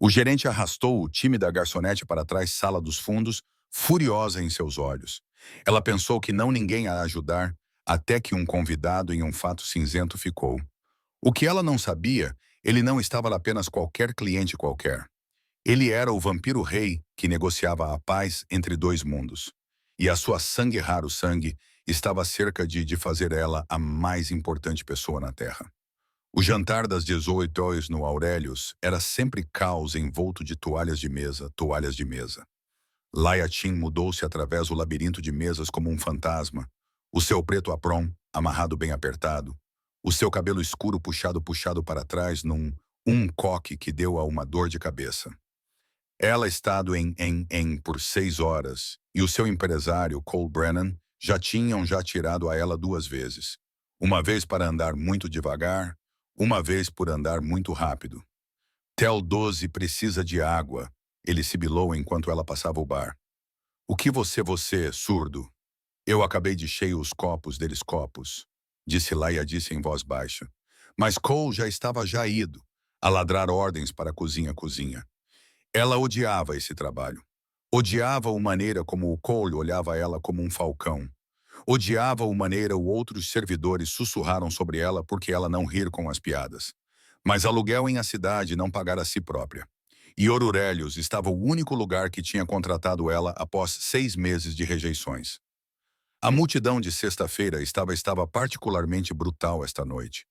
O gerente arrastou o time da garçonete para trás sala dos fundos, furiosa em seus olhos. Ela pensou que não ninguém a ajudar, até que um convidado em um fato cinzento ficou. O que ela não sabia, ele não estava apenas qualquer cliente qualquer. Ele era o vampiro rei que negociava a paz entre dois mundos. E a sua sangue raro sangue estava cerca de fazer ela a mais importante pessoa na Terra. O jantar das 18 horas no Aurelius era sempre caos envolto de toalhas de mesa, toalhas de mesa. Laia Chin mudou-se através do labirinto de mesas como um fantasma, o seu preto apron, amarrado bem apertado, o seu cabelo escuro puxado para trás num coque que deu a uma dor de cabeça. Ela estado em por 6 horas, e o seu empresário, Cole Brennan, já tirado a ela 2 vezes. Uma vez para andar muito devagar, uma vez por andar muito rápido. Tel 12 precisa de água, ele sibilou enquanto ela passava o bar. O que você, surdo? Eu acabei de cheio os copos deles copos, disse Laia disse em voz baixa. Mas Cole já estava ido, a ladrar ordens para a cozinha. Ela odiava esse trabalho. Odiava a maneira como o Cole olhava ela como um falcão. Odiava a maneira os outros servidores sussurraram sobre ela porque ela não rir com as piadas. Mas aluguel em a cidade não pagar a si própria. E Aurelius estava o único lugar que tinha contratado ela após 6 meses de rejeições. A multidão de sexta-feira estava particularmente brutal esta noite.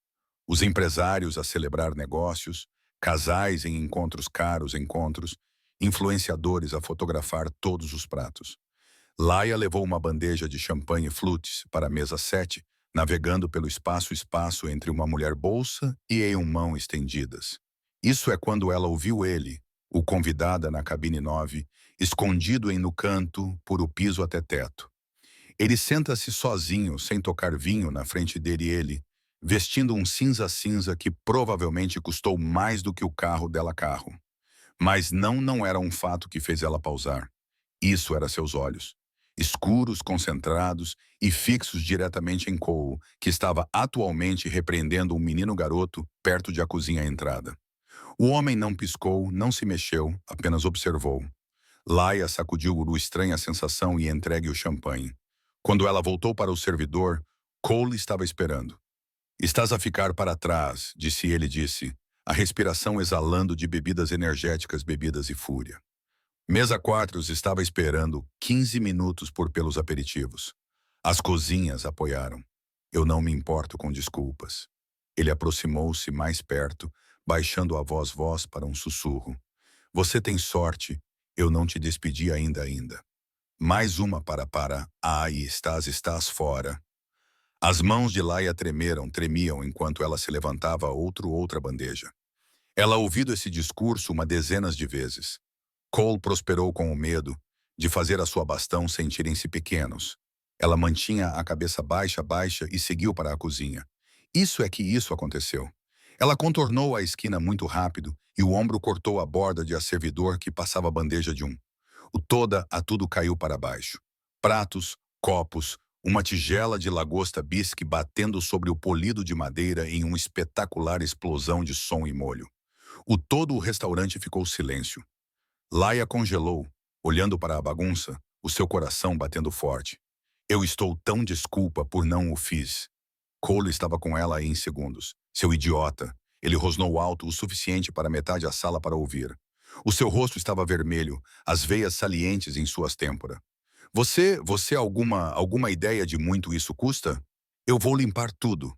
Os empresários a celebrar negócios, casais em encontros caros encontros, influenciadores a fotografar todos os pratos. Laia levou uma bandeja de champanhe flutes para a mesa 7, navegando pelo espaço entre uma mulher bolsa e em mão estendidas. Isso é quando ela ouviu ele, o convidada na cabine 9, escondido no canto, por o piso até teto. Ele senta-se sozinho, sem tocar vinho na frente dele ele, vestindo um cinza-cinza que provavelmente custou mais do que o carro dela carro. Mas não era um fato que fez ela pausar. Isso era seus olhos. Escuros, concentrados e fixos diretamente em Cole, que estava atualmente repreendendo um menino garoto perto de a cozinha à entrada. O homem não piscou, não se mexeu, apenas observou. Laia sacudiu a estranha sensação e entregue o champanhe. Quando ela voltou para o servidor, Cole estava esperando. Estás a ficar para trás, disse, a respiração exalando de bebidas energéticas, bebidas e fúria. Mesa 4 estava esperando 15 minutos pelos aperitivos. As cozinhas apoiaram. Eu não me importo com desculpas. Ele aproximou-se mais perto, baixando a voz para um sussurro. Você tem sorte, eu não te despedi ainda. Mais uma para. Estás fora. As mãos de Laia tremiam enquanto ela se levantava outra bandeja. Ela ouvido esse discurso uma dezenas de vezes. Cole prosperou com o medo de fazer a sua bastão sentirem-se pequenos. Ela mantinha a cabeça baixa e seguiu para a cozinha. Isso aconteceu. Ela contornou a esquina muito rápido e o ombro cortou a borda de a servidor que passava a bandeja de um. Tudo caiu para baixo. Pratos, copos, uma tigela de lagosta bisque batendo sobre o polido de madeira em uma espetacular explosão de som e molho. Todo o restaurante ficou silêncio. Laia congelou, olhando para a bagunça, o seu coração batendo forte. Eu estou tão desculpa por não o fiz. Cole estava com ela em segundos. Seu idiota. Ele rosnou alto o suficiente para metade da sala para ouvir. O seu rosto estava vermelho, as veias salientes em suas têmporas. Você alguma ideia de muito isso custa? Eu vou limpar tudo.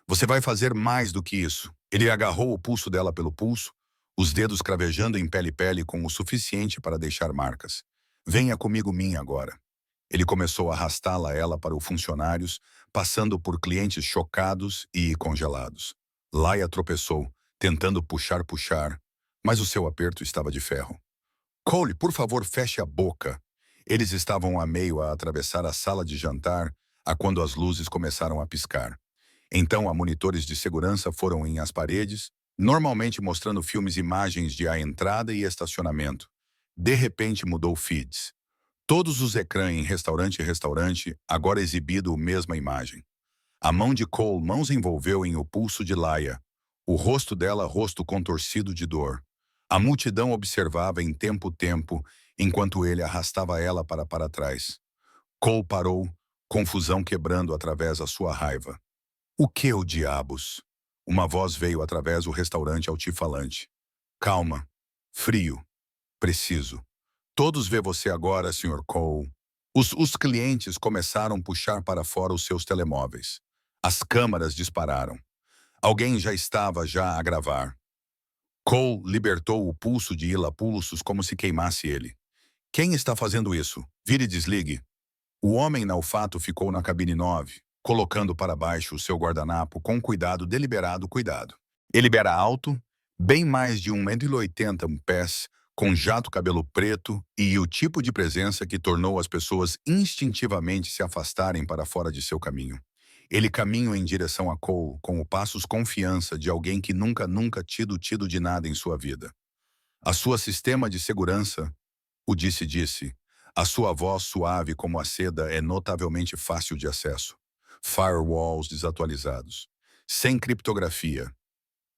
Você vai fazer mais do que isso. Ele agarrou o pulso dela pelo pulso, os dedos cravejando em pele com o suficiente para deixar marcas. Venha comigo agora. Ele começou a arrastá-la ela para os funcionários, passando por clientes chocados e congelados. Laia tropeçou, tentando puxar, mas o seu aperto estava de ferro. Cole, por favor, feche a boca. Eles estavam a meio a atravessar a sala de jantar, quando as luzes começaram a piscar. Então, monitores de segurança foram em as paredes, normalmente mostrando filmes e imagens de a entrada e estacionamento. De repente mudou feeds. Todos os ecrãs em restaurante, agora exibido a mesma imagem. A mão de Cole mãos envolveu em o pulso de Laia. O rosto dela, rosto contorcido de dor. A multidão observava em tempo, enquanto ele arrastava ela para trás. Cole parou, confusão quebrando através da sua raiva. O que o diabos? Uma voz veio através do restaurante altifalante. Calma. Frio. Preciso. Todos vê você agora, Sr. Cole. Os clientes começaram a puxar para fora os seus telemóveis. As câmaras dispararam. Alguém já estava a gravar. Cole libertou o pulso de Ila pulsos como se queimasse ele. Quem está fazendo isso? Vire e desligue. O homem na olfato ficou na cabine 9, colocando para baixo o seu guardanapo com cuidado, deliberado cuidado. Ele era alto, bem mais de 1,80 m pés, com jato cabelo preto e o tipo de presença que tornou as pessoas instintivamente se afastarem para fora de seu caminho. Ele caminhou em direção a Cole com o passos confiança de alguém que nunca tido de nada em sua vida. A sua sistema de segurança, o disse. A sua voz suave como a seda é notavelmente fácil de acesso. Firewalls desatualizados. Sem criptografia.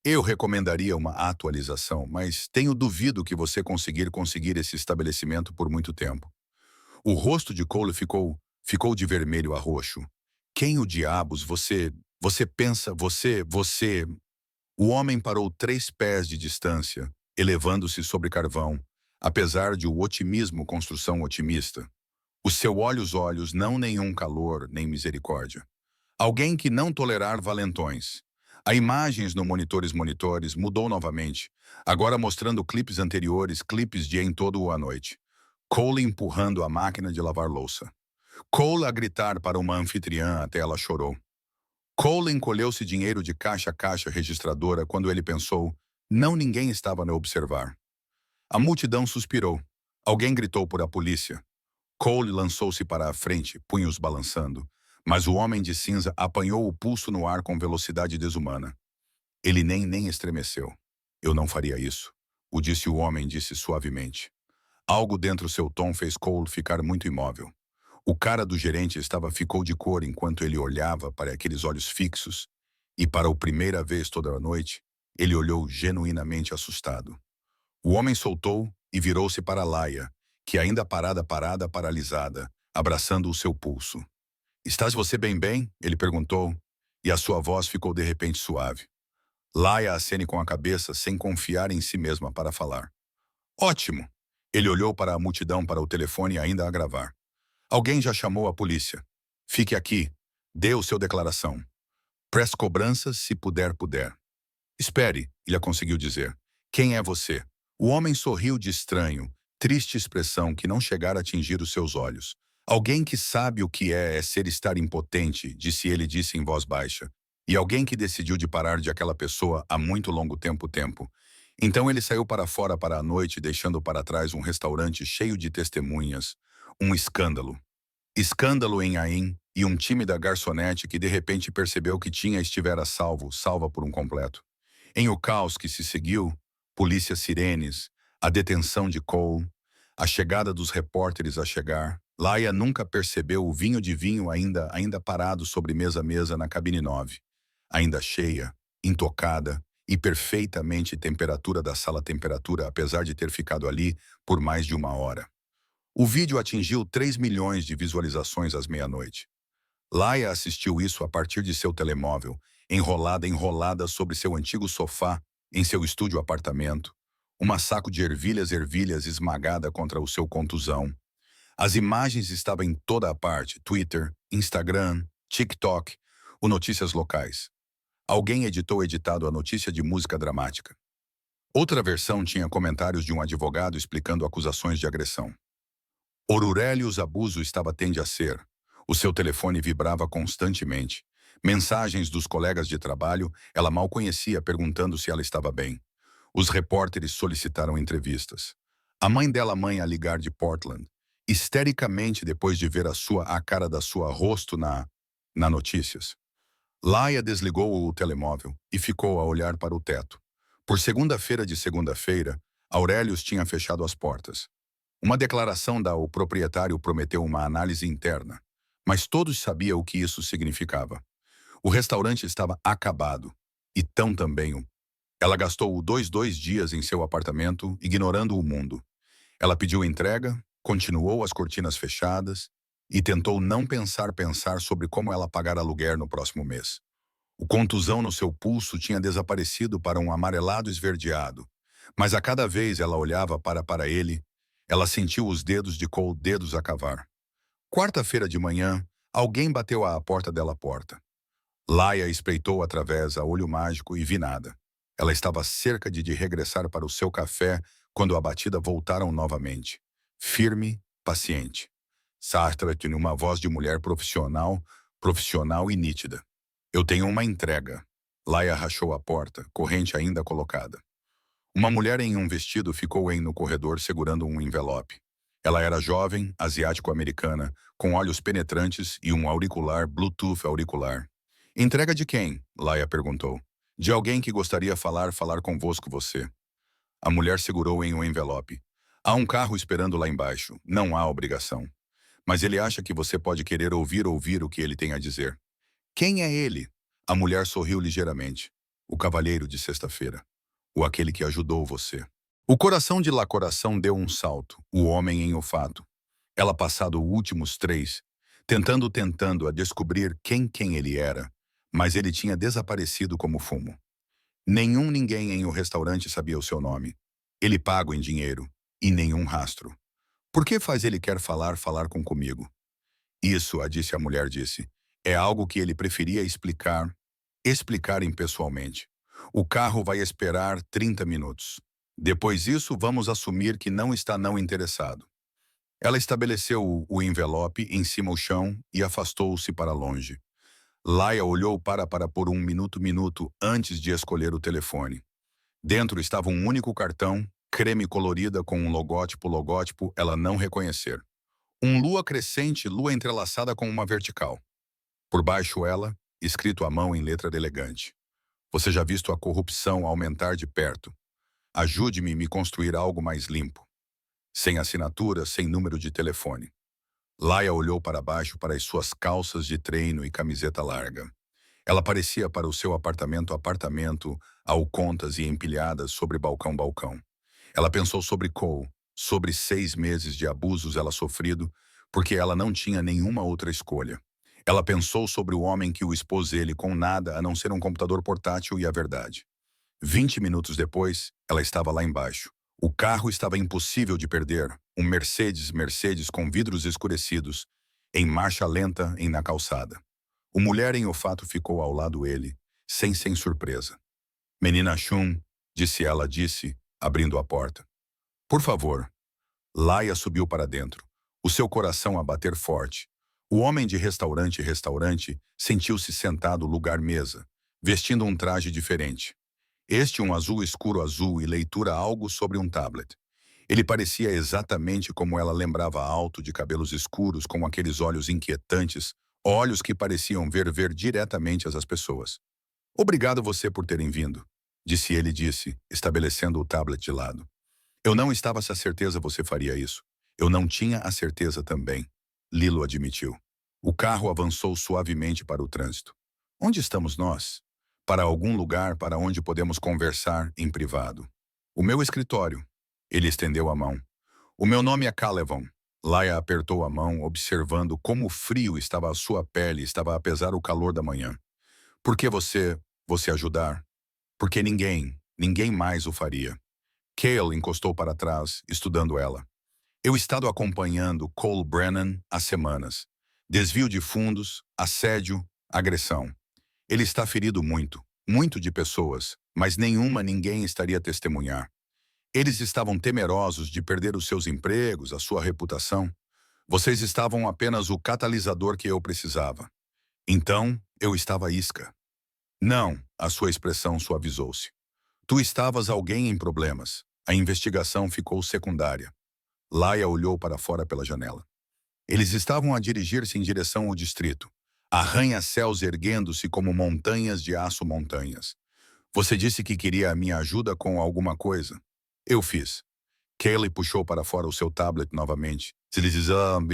Eu recomendaria uma atualização, mas tenho duvido que você conseguir esse estabelecimento por muito tempo. O rosto de Cole ficou de vermelho a roxo. Quem o diabos você pensa, você... O homem parou 3 pés de distância, elevando-se sobre carvão, apesar de o otimismo construção otimista. O seu olhos não nenhum calor, nem misericórdia. Alguém que não tolerar valentões. A imagens no monitores mudou novamente, agora mostrando clipes anteriores, clipes de em todo a noite. Cole empurrando a máquina de lavar louça. Cole a gritar para uma anfitriã até ela chorou. Cole encolheu-se dinheiro de caixa a caixa registradora quando ele pensou, não ninguém estava a observar. A multidão suspirou. Alguém gritou por a polícia. Cole lançou-se para a frente, punhos balançando. Mas o homem de cinza apanhou o pulso no ar com velocidade desumana. Ele nem estremeceu. Eu não faria isso. O homem disse suavemente. Algo dentro seu tom fez Cole ficar muito imóvel. O cara do gerente ficou de cor enquanto ele olhava para aqueles olhos fixos. E para a primeira vez toda a noite, ele olhou genuinamente assustado. O homem soltou e virou-se para Laia, que ainda paralisada, abraçando o seu pulso. Estás você bem? Ele perguntou, e a sua voz ficou de repente suave. Laia acene com a cabeça, sem confiar em si mesma para falar. Ótimo! Ele olhou para a multidão para o telefone ainda a gravar. Alguém já chamou a polícia. Fique aqui. Dê o seu declaração. Preste cobranças se puder. Espere, ele conseguiu dizer. Quem é você? O homem sorriu de estranho, triste expressão que não chegara a atingir os seus olhos. Alguém que sabe o que é estar impotente, disse em voz baixa. E alguém que decidiu de parar de aquela pessoa há muito longo tempo. Então ele saiu para fora para a noite, deixando para trás um restaurante cheio de testemunhas. Um escândalo. Escândalo em Ain e um tímida garçonete que de repente percebeu que estivera salva por um completo. Em o caos que se seguiu, polícia sirenes, a detenção de Cole, a chegada dos repórteres a chegar, Laia nunca percebeu o vinho ainda parado sobre mesa na cabine 9. Ainda cheia, intocada e perfeitamente temperatura da sala apesar de ter ficado ali por mais de 1 hora. O vídeo atingiu 3 milhões de visualizações às meia-noite. Laia assistiu isso a partir de seu telemóvel, enrolada sobre seu antigo sofá, em seu estúdio apartamento, uma saco de ervilhas esmagada contra o seu contusão. As imagens estavam em toda a parte, Twitter, Instagram, TikTok, o notícias locais. Alguém editado a notícia de música dramática. Outra versão tinha comentários de um advogado explicando acusações de agressão. Aurelius abuso tende a ser. O seu telefone vibrava constantemente. Mensagens dos colegas de trabalho, ela mal conhecia, perguntando se ela estava bem. Os repórteres solicitaram entrevistas. A mãe dela a ligar de Portland, histericamente depois de ver a cara da sua rosto na notícias. Laia desligou o telemóvel e ficou a olhar para o teto. Por segunda-feira, Aurelius tinha fechado as portas. Uma declaração o proprietário prometeu uma análise interna, mas todos sabiam o que isso significava. O restaurante estava acabado, e também Ela gastou dois dias em seu apartamento, ignorando o mundo. Ela pediu entrega, continuou as cortinas fechadas e tentou não pensar sobre como ela pagar aluguer no próximo mês. O contusão no seu pulso tinha desaparecido para um amarelado esverdeado, mas a cada vez ela olhava para ele, ela sentiu os dedos de Cole dedos a cavar. Quarta-feira de manhã, alguém bateu à porta dela porta. Laia espreitou através a olho mágico e vi nada. Ela estava cerca de regressar para o seu café quando a batida voltaram novamente. Firme, paciente. Sartre tinha uma voz de mulher profissional e nítida. Eu tenho uma entrega. Laia rachou a porta, corrente ainda colocada. Uma mulher em um vestido ficou no corredor segurando um envelope. Ela era jovem, asiático-americana, com olhos penetrantes e um auricular Bluetooth auricular. Entrega de quem? Laia perguntou. De alguém que gostaria falar convosco você. A mulher segurou em um envelope. Há um carro esperando lá embaixo. Não há obrigação. Mas ele acha que você pode querer ouvir o que ele tem a dizer. Quem é ele? A mulher sorriu ligeiramente. O cavalheiro de sexta-feira. O aquele que ajudou você. O coração de La Coração deu um salto, o homem em olfato. Ela passado os últimos 3, tentando a descobrir quem ele era, mas ele tinha desaparecido como fumo. Ninguém em o restaurante sabia o seu nome. Ele pago em dinheiro, e nenhum rastro. Por que faz ele quer falar comigo? Isso, a mulher disse, é algo que ele preferia explicar impessoalmente. O carro vai esperar 30 minutos. Depois disso, vamos assumir que não está não interessado. Ela estabeleceu o envelope em cima do chão e afastou-se para longe. Laia olhou para por um minuto antes de escolher o telefone. Dentro estava um único cartão, creme colorida com um logótipo ela não reconhecer. Lua crescente, lua entrelaçada com uma vertical. Por baixo ela, escrito à mão em letra elegante. Você já visto a corrupção aumentar de perto. Ajude-me me construir algo mais limpo. Sem assinatura, sem número de telefone. Laia olhou para baixo para as suas calças de treino e camiseta larga. Ela parecia para o seu apartamento, ao contas e empilhadas sobre balcão. Ela pensou sobre Cole, sobre 6 meses de abusos ela sofrido, porque ela não tinha nenhuma outra escolha. Ela pensou sobre o homem que o expôs ele com nada a não ser um computador portátil e a verdade. 20 minutos depois, ela estava lá embaixo. O carro estava impossível de perder, um Mercedes com vidros escurecidos, em marcha lenta na calçada. O mulher em olfato ficou ao lado dele, sem surpresa. Menina Chum, disse, abrindo a porta. Por favor. Laia subiu para dentro, o seu coração a bater forte. O homem de restaurante sentiu-se sentado lugar-mesa, vestindo um traje diferente. Um azul escuro e leitura algo sobre um tablet. Ele parecia exatamente como ela lembrava, alto, de cabelos escuros, com aqueles olhos inquietantes, olhos que pareciam ver diretamente as pessoas. Obrigado você por terem vindo, disse, estabelecendo o tablet de lado. Eu não estava a certeza você faria isso. Eu não tinha a certeza também, Lilo admitiu. O carro avançou suavemente para o trânsito. Onde estamos nós? Para algum lugar para onde podemos conversar em privado. O meu escritório. Ele estendeu a mão. O meu nome é Calevon. Laia apertou a mão, observando como frio estava a sua pele, apesar do calor da manhã. Por que você ajudar? Porque ninguém mais o faria. Cale encostou para trás, estudando ela. Eu estado acompanhando Cole Brennan há semanas. Desvio de fundos, assédio, agressão. Ele está ferido muito de pessoas, mas ninguém estaria a testemunhar. Eles estavam temerosos de perder os seus empregos, a sua reputação. Vocês estavam apenas o catalisador que eu precisava. Então, eu estava isca. Não, a sua expressão suavizou-se. Tu estavas alguém em problemas. A investigação ficou secundária. Laia olhou para fora pela janela. Eles estavam a dirigir-se em direção ao distrito. Arranha-céus erguendo-se como montanhas de aço montanhas. Você disse que queria a minha ajuda com alguma coisa. Eu fiz. Kaylee puxou para fora o seu tablet novamente, deslizando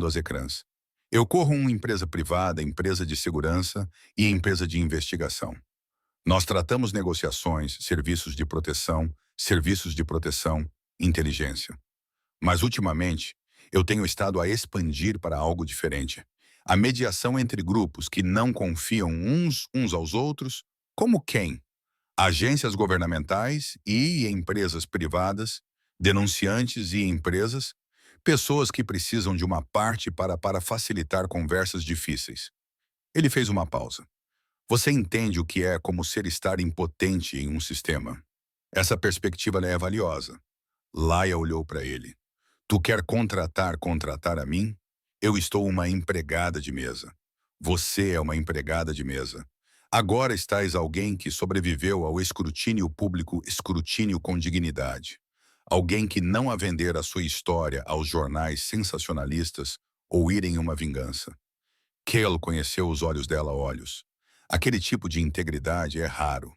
as ecrãs. Eu corro uma empresa privada, empresa de segurança e empresa de investigação. Nós tratamos negociações, serviços de proteção, inteligência. Mas, ultimamente, eu tenho estado a expandir para algo diferente. A mediação entre grupos que não confiam uns aos outros, como quem? Agências governamentais e empresas privadas, denunciantes e empresas, pessoas que precisam de uma parte para facilitar conversas difíceis. Ele fez uma pausa. Você entende o que é como ser estar impotente em um sistema? Essa perspectiva é valiosa. Laia olhou para ele. Tu quer contratar a mim? Eu estou uma empregada de mesa. Você é uma empregada de mesa. Agora estás alguém que sobreviveu ao escrutínio público, escrutínio com dignidade. Alguém que não a vender a sua história aos jornais sensacionalistas ou ir em uma vingança. Cale conheceu os olhos dela olhos. Aquele tipo de integridade é raro.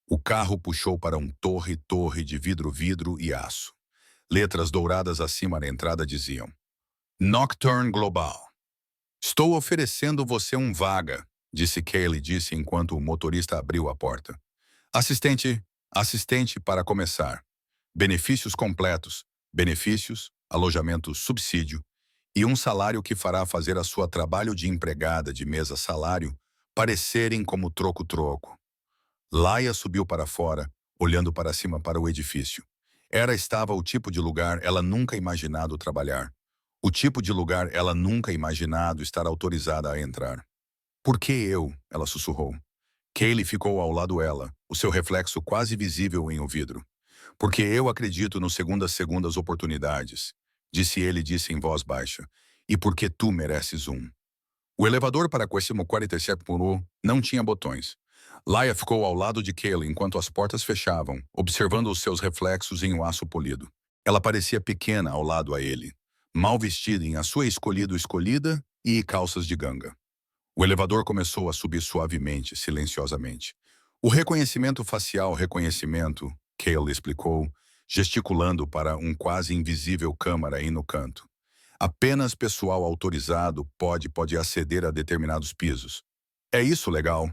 O carro puxou para um torre de vidro e aço. Letras douradas acima da entrada diziam: Nocturne Global. Estou oferecendo você um vaga, disse Kaylee enquanto o motorista abriu a porta. Assistente para começar. Benefícios completos, alojamento subsídio e um salário que fará fazer a sua trabalho de empregada de mesa salário parecerem como troco-troco. Laia subiu para fora, olhando para cima para o edifício. Estava o tipo de lugar ela nunca imaginado trabalhar. O tipo de lugar ela nunca imaginado estar autorizada a entrar. Por que eu? Ela sussurrou. Kaylee ficou ao lado dela, o seu reflexo quase visível em o vidro. Porque eu acredito no segundas oportunidades, disse em voz baixa. E porque tu mereces um. O elevador para Questimo 47 por 1 não tinha botões. Laia ficou ao lado de Kaylee enquanto as portas fechavam, observando os seus reflexos em um aço polido. Ela parecia pequena ao lado a ele, mal vestida em a sua escolhida e calças de ganga. O elevador começou a subir suavemente, silenciosamente. O reconhecimento facial, Kaylee explicou, gesticulando para um quase invisível câmara aí no canto. Apenas pessoal autorizado pode aceder a determinados pisos. É isso legal?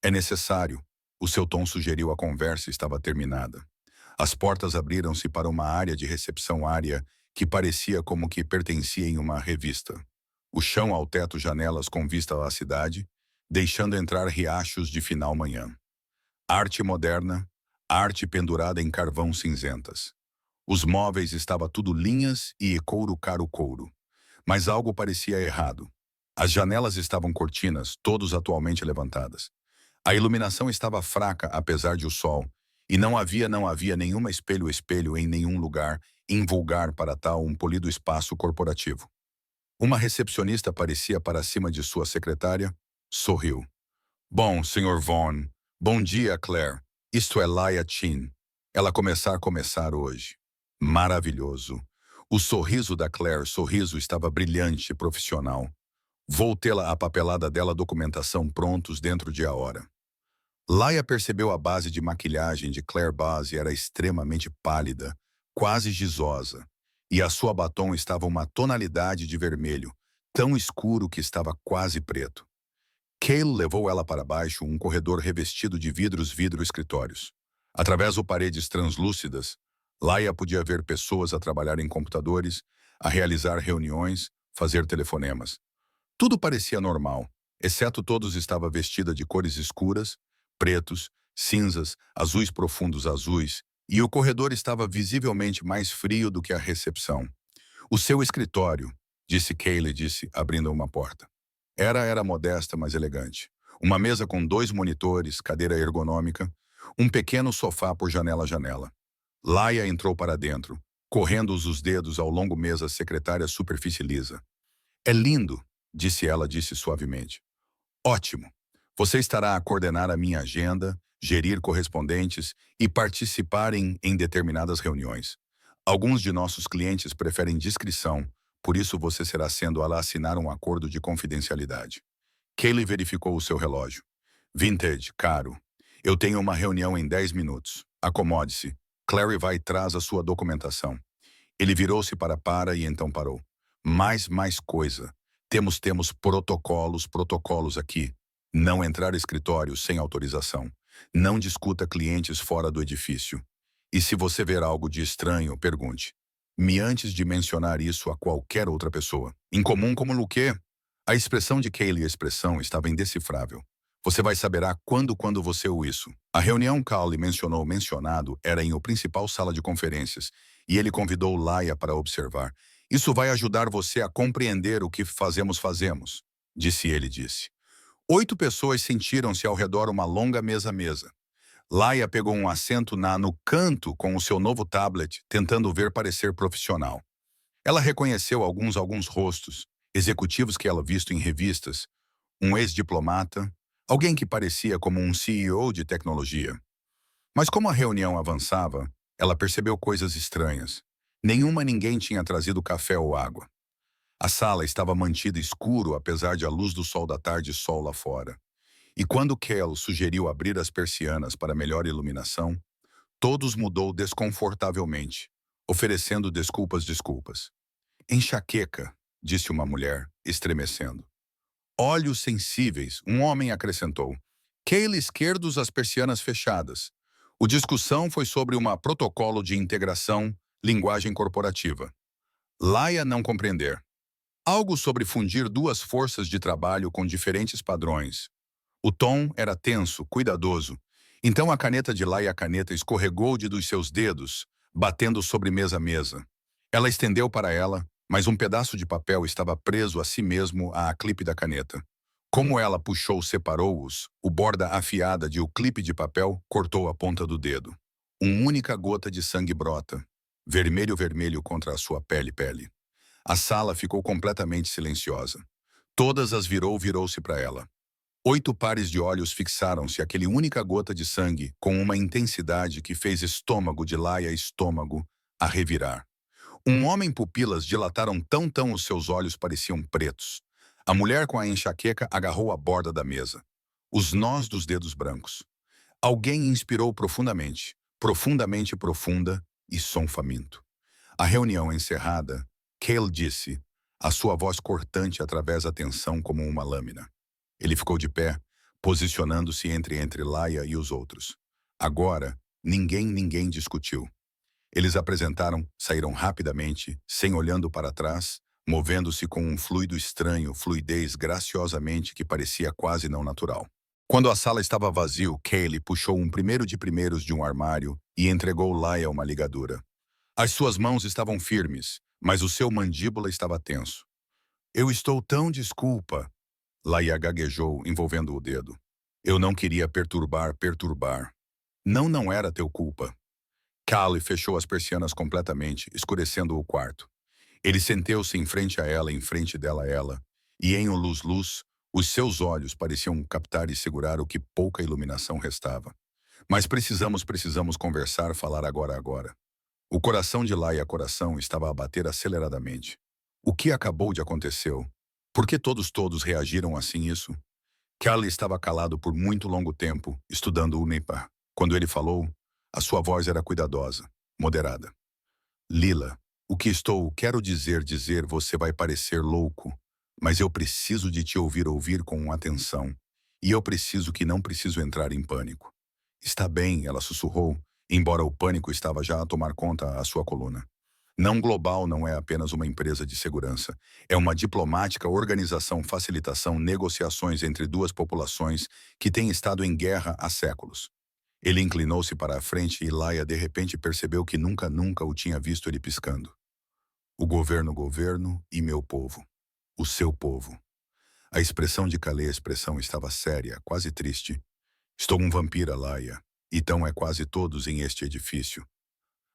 É necessário. O seu tom sugeriu a conversa estava terminada. As portas abriram-se para uma área de recepção que parecia como que pertencia em uma revista. O chão ao teto janelas com vista à cidade, deixando entrar riachos de final manhã. Arte moderna, arte pendurada em carvão cinzentas. Os móveis estava tudo linhas e couro caro couro. Mas algo parecia errado. As janelas estavam cortinas, todos atualmente levantadas. A iluminação estava fraca apesar de o sol, e não havia nenhuma espelho em nenhum lugar invulgar para tal um polido espaço corporativo. Uma recepcionista aparecia para cima de sua secretária, sorriu. Bom, Sr. Vaughn. Bom dia, Claire. Isto é Laia Chin. Ela começar hoje. Maravilhoso. O sorriso da Claire, estava brilhante e profissional. Vou tê-la a papelada dela documentação prontos dentro de a hora. Laia percebeu a base de maquilhagem de Claire Base era extremamente pálida, quase gizosa, e a sua batom estava uma tonalidade de vermelho, tão escuro que estava quase preto. Cale levou ela para baixo um corredor revestido de vidro escritórios. Através de paredes translúcidas, Laia podia ver pessoas a trabalhar em computadores, a realizar reuniões, fazer telefonemas. Tudo parecia normal, exceto todos estava vestida de cores escuras, pretos, cinzas, azuis profundos azuis, e o corredor estava visivelmente mais frio do que a recepção. O seu escritório, disse Kaylee, abrindo uma porta. Era modesta, mas elegante. Uma mesa com 2 monitores, cadeira ergonômica, um pequeno sofá por janela a janela. Laia entrou para dentro, correndo os dedos ao longo mesa secretária superfície lisa. É lindo, disse suavemente. Ótimo. Você estará a coordenar a minha agenda, gerir correspondentes e participar em determinadas reuniões. Alguns de nossos clientes preferem discrição, por isso você será sendo a assinar um acordo de confidencialidade. Kaylee verificou o seu relógio. Vintage, caro. Eu tenho uma reunião em 10 minutos. Acomode-se. Clary vai traz a sua documentação. Ele virou-se para e então parou. Mais coisa. Temos protocolos aqui. Não entrar escritório sem autorização. Não discuta clientes fora do edifício. E se você ver algo de estranho, pergunte. Me antes de mencionar isso a qualquer outra pessoa. Incomum como o quê? A expressão de Kaylee, a expressão, estava indecifrável. Você vai saberá quando você o isso. A reunião Cowley mencionado era em o principal sala de conferências, e ele convidou Laia para observar. Isso vai ajudar você a compreender o que fazemos, disse ele, disse. 8 pessoas sentiram-se ao redor uma longa mesa. Laia pegou um assento no canto com o seu novo tablet, tentando ver parecer profissional. Ela reconheceu alguns rostos, executivos que ela visto em revistas, um ex-diplomata, alguém que parecia como um CEO de tecnologia. Mas como a reunião avançava, ela percebeu coisas estranhas. Ninguém tinha trazido café ou água. A sala estava mantida escuro apesar de a luz do sol da tarde sol lá fora. E quando Kel sugeriu abrir as persianas para melhor iluminação, todos mudou desconfortavelmente, oferecendo desculpas. Enxaqueca, disse uma mulher, estremecendo. Olhos sensíveis, um homem acrescentou. Kaylee esquerdos as persianas fechadas. A discussão foi sobre uma protocolo de integração, linguagem corporativa. Laia não compreender. Algo sobre fundir duas forças de trabalho com diferentes padrões. O tom era tenso, cuidadoso. Então a caneta de Laia escorregou dos seus dedos, batendo sobre mesa. Ela estendeu para ela, mas um pedaço de papel estava preso a si mesmo à clipe da caneta. Como ela puxou, separou-os, o borda afiada de o clipe de papel cortou a ponta do dedo. Uma única gota de sangue brota, vermelho contra a sua pele. A sala ficou completamente silenciosa. Todas as virou-se para ela. 8 pares de olhos fixaram-se àquele única gota de sangue com uma intensidade que fez estômago de Laia a revirar. Um homem pupilas dilataram tão os seus olhos pareciam pretos. A mulher com a enxaqueca agarrou a borda da mesa. Os nós dos dedos brancos. Alguém inspirou profunda e som faminto. A reunião encerrada, Cale disse, a sua voz cortante através da tensão como uma lâmina. Ele ficou de pé, posicionando-se entre Laia e os outros. Agora, ninguém discutiu. Eles saíram rapidamente, sem olhando para trás, movendo-se com um fluido estranho, fluidez graciosamente que parecia quase não natural. Quando a sala estava vazio, Kaylee puxou um primeiros de um armário e entregou Laia uma ligadura. As suas mãos estavam firmes, mas o seu mandíbula estava tenso. Eu estou tão desculpa, Laia gaguejou, envolvendo o dedo. Eu não queria perturbar. Não era teu culpa. Cale fechou as persianas completamente, escurecendo o quarto. Ele sentou-se em frente a ela, em frente dela ela, e em um luz, os seus olhos pareciam captar e segurar o que pouca iluminação restava. Mas precisamos conversar, falar agora. O coração de Laia estava a bater aceleradamente. O que acabou de acontecer? Por que todos reagiram assim isso? Cale estava calado por muito longo tempo, estudando o Nipa. Quando ele falou, a sua voz era cuidadosa, moderada. Lila, o que quero dizer, você vai parecer louco, mas eu preciso de te ouvir com atenção. E eu não preciso entrar em pânico. Está bem, ela sussurrou, embora o pânico estava já a tomar conta a sua coluna. Não Global não é apenas uma empresa de segurança. É uma diplomática organização facilitação negociações entre duas populações que têm estado em guerra há séculos. Ele inclinou-se para a frente e Laia de repente percebeu que nunca o tinha visto ele piscando. O governo e meu povo. O seu povo. A expressão de Calais, a expressão estava séria, quase triste. Estou um vampira, Laia. Então é quase todos em este edifício.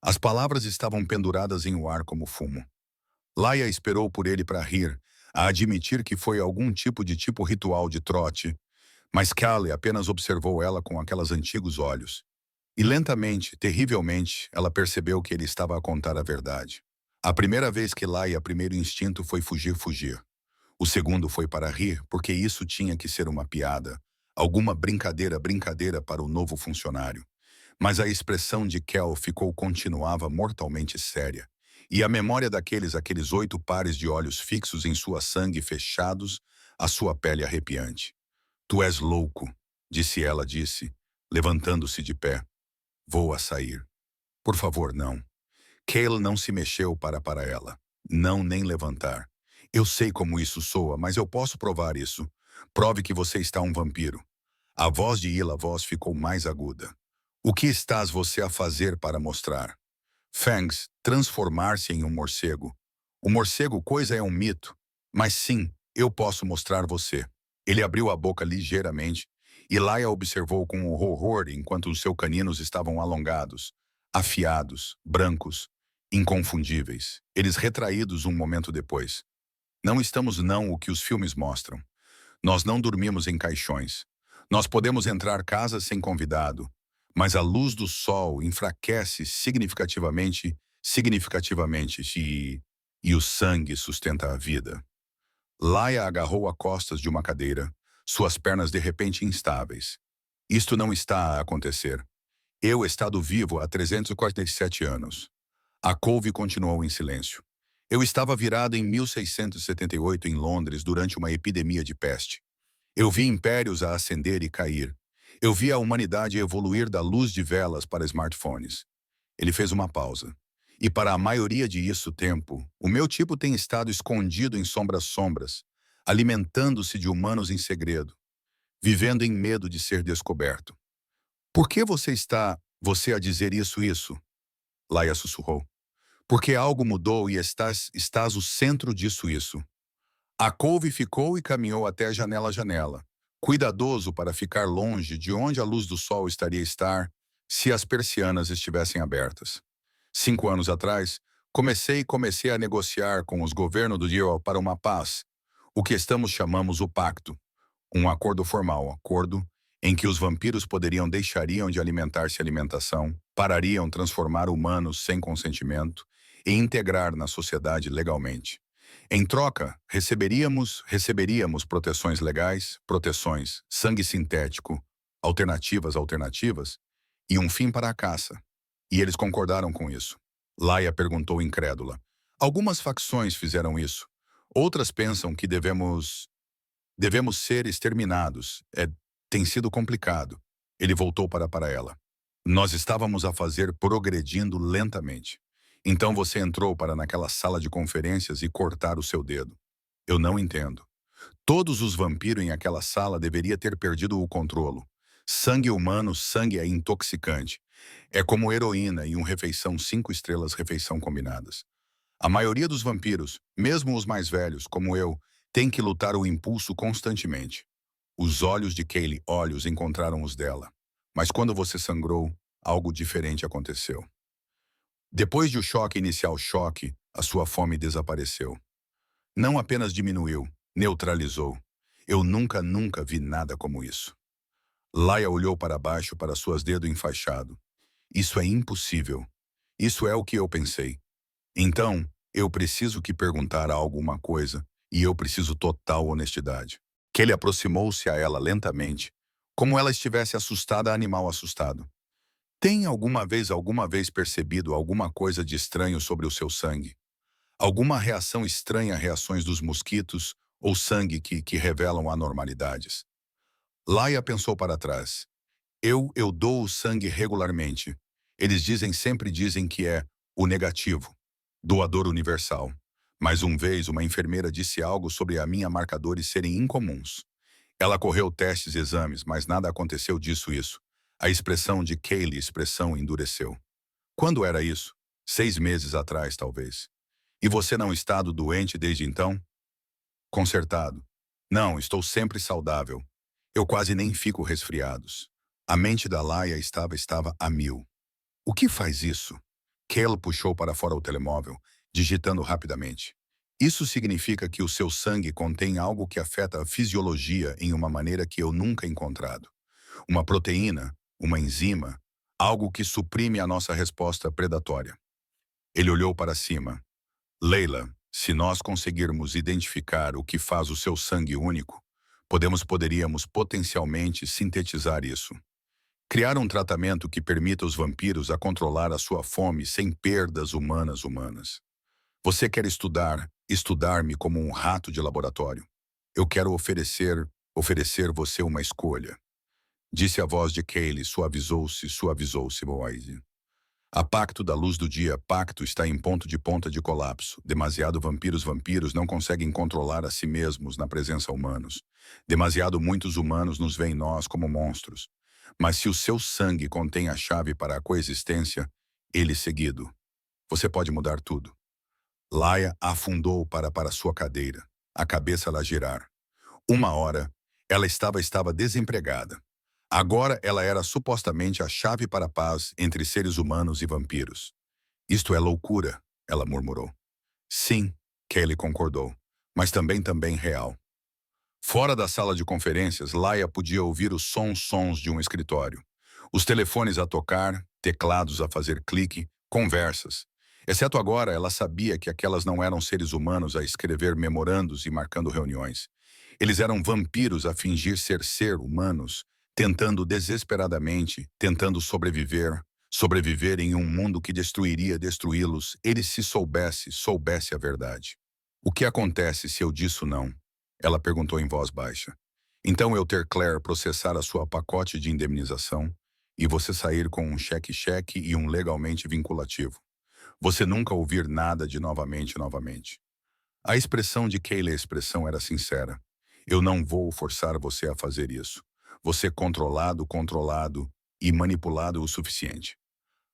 As palavras estavam penduradas em o ar como fumo. Laia esperou por ele para rir, a admitir que foi algum tipo ritual de trote, mas Callie apenas observou ela com aqueles antigos olhos. E lentamente, terrivelmente, ela percebeu que ele estava a contar a verdade. A primeira vez que Laia, primeiro instinto foi fugir. O segundo foi para rir, porque isso tinha que ser uma piada, alguma brincadeira para o novo funcionário. Mas a expressão de Kel continuava mortalmente séria, e a memória aqueles 8 pares de olhos fixos em sua sangue fechados, a sua pele arrepiante. Tu és louco, disse ela, levantando-se de pé. Vou a sair. Por favor, não. Cale não se mexeu para ela. Não, nem levantar. Eu sei como isso soa, mas eu posso provar isso. Prove que você está um vampiro. A voz de Ila Voz ficou mais aguda. O que estás você a fazer para mostrar? Fangs, transformar-se em um morcego. O morcego coisa é um mito. Mas sim, eu posso mostrar você. Ele abriu a boca ligeiramente e Laia observou com horror enquanto os seus caninos estavam alongados, afiados, brancos, inconfundíveis. Eles retraídos um momento depois. Não estamos não o que os filmes mostram. Nós não dormimos em caixões. Nós podemos entrar casas sem convidado, mas a luz do sol enfraquece significativamente, e o sangue sustenta a vida. Laia agarrou a costas de uma cadeira, suas pernas de repente instáveis. Isto não está a acontecer. Eu estado vivo há 347 anos. A couve continuou em silêncio. Eu estava virado em 1678 em Londres durante uma epidemia de peste. Eu vi impérios a ascender e cair. Eu vi a humanidade evoluir da luz de velas para smartphones. Ele fez uma pausa. E para a maioria de isso tempo, o meu tipo tem estado escondido em sombras, alimentando-se de humanos em segredo, vivendo em medo de ser descoberto. Por que você a dizer isso? Laia sussurrou. Porque algo mudou e estás o centro isso. A couve ficou e caminhou até a janela, cuidadoso para ficar longe de onde a luz do sol estaria estar se as persianas estivessem abertas. 5 anos atrás, comecei a negociar com os governos do Dior para uma paz, o que chamamos o pacto, um acordo formal, acordo em que os vampiros deixariam de alimentar-se alimentação, parariam transformar humanos sem consentimento e integrar na sociedade legalmente. Em troca, receberíamos proteções legais, proteções, sangue sintético, alternativas, e um fim para a caça. E eles concordaram com isso. Laia perguntou incrédula. Algumas facções fizeram isso. Outras pensam que devemos ser exterminados. Tem sido complicado. Ele voltou para ela. Nós estávamos a fazer progredindo lentamente. Então você entrou para naquela sala de conferências e cortar o seu dedo. Eu não entendo. Todos os vampiros em aquela sala deveriam ter perdido o controle. Sangue humano, sangue é intoxicante. É como heroína e refeição 5 estrelas refeição combinadas. A maioria dos vampiros, mesmo os mais velhos, como eu, tem que lutar o impulso constantemente. Os olhos de Kaylee olhos encontraram os dela. Mas quando você sangrou, algo diferente aconteceu. Depois do choque inicial, a sua fome desapareceu. Não apenas diminuiu, neutralizou. Eu nunca vi nada como isso. Laia olhou para baixo para suas dedos enfaixados. Isso é impossível. Isso é o que eu pensei. Então, eu preciso que perguntar alguma coisa, e eu preciso total honestidade. Que ele aproximou-se a ela lentamente, como ela estivesse assustada, animal assustado. Tem alguma vez percebido alguma coisa de estranho sobre o seu sangue? Alguma reação estranha, reações dos mosquitos ou sangue que revelam anormalidades? Laia pensou para trás. Eu dou o sangue regularmente. Eles sempre dizem que é o negativo, doador universal. Mas uma vez uma enfermeira disse algo sobre a minha marcadores serem incomuns. Ela correu testes e exames, mas nada aconteceu isso. A expressão de Kaylee endureceu. Quando era isso? 6 meses atrás, talvez. E você não estado doente desde então? Consertado. Não, estou sempre saudável. Eu quase nem fico resfriados. A mente da Laia estava a mil. O que faz isso? Kale puxou para fora o telemóvel, digitando rapidamente. Isso significa que o seu sangue contém algo que afeta a fisiologia em uma maneira que eu nunca encontrado. Uma proteína, uma enzima, algo que suprime a nossa resposta predatória. Ele olhou para cima. Leila, se nós conseguirmos identificar o que faz o seu sangue único, poderíamos potencialmente sintetizar isso. Criar um tratamento que permita aos vampiros a controlar a sua fome sem perdas humanas. Você quer estudar-me como um rato de laboratório. Eu quero oferecer você uma escolha. Disse a voz de Kaylee, suavizou-se, Moise. A pacto da luz do dia, pacto está em ponta de colapso. Demasiado vampiros não conseguem controlar a si mesmos na presença humanos. Demasiado muitos humanos nos veem nós como monstros. Mas se o seu sangue contém a chave para a coexistência, ele seguido. Você pode mudar tudo. Laia afundou para sua cadeira, a cabeça a girar. Uma hora, ela estava desempregada. Agora ela era supostamente a chave para a paz entre seres humanos e vampiros. Isto é loucura, ela murmurou. Sim, Kelly concordou, mas também real. Fora da sala de conferências, Laia podia ouvir os sons de um escritório. Os telefones a tocar, teclados a fazer clique, conversas. Exceto agora, ela sabia que aquelas não eram seres humanos a escrever memorandos e marcando reuniões. Eles eram vampiros a fingir ser humanos, tentando desesperadamente, tentando sobreviver em um mundo que destruiria destruí-los, ele se soubesse a verdade. O que acontece se eu disso não? Ela perguntou em voz baixa. Então eu ter Claire processar a sua pacote de indemnização e você sair com um cheque e um legalmente vinculativo. Você nunca ouvir nada de novamente. A expressão de Kaylee, a expressão era sincera. Eu não vou forçar você a fazer isso. Você controlado e manipulado o suficiente.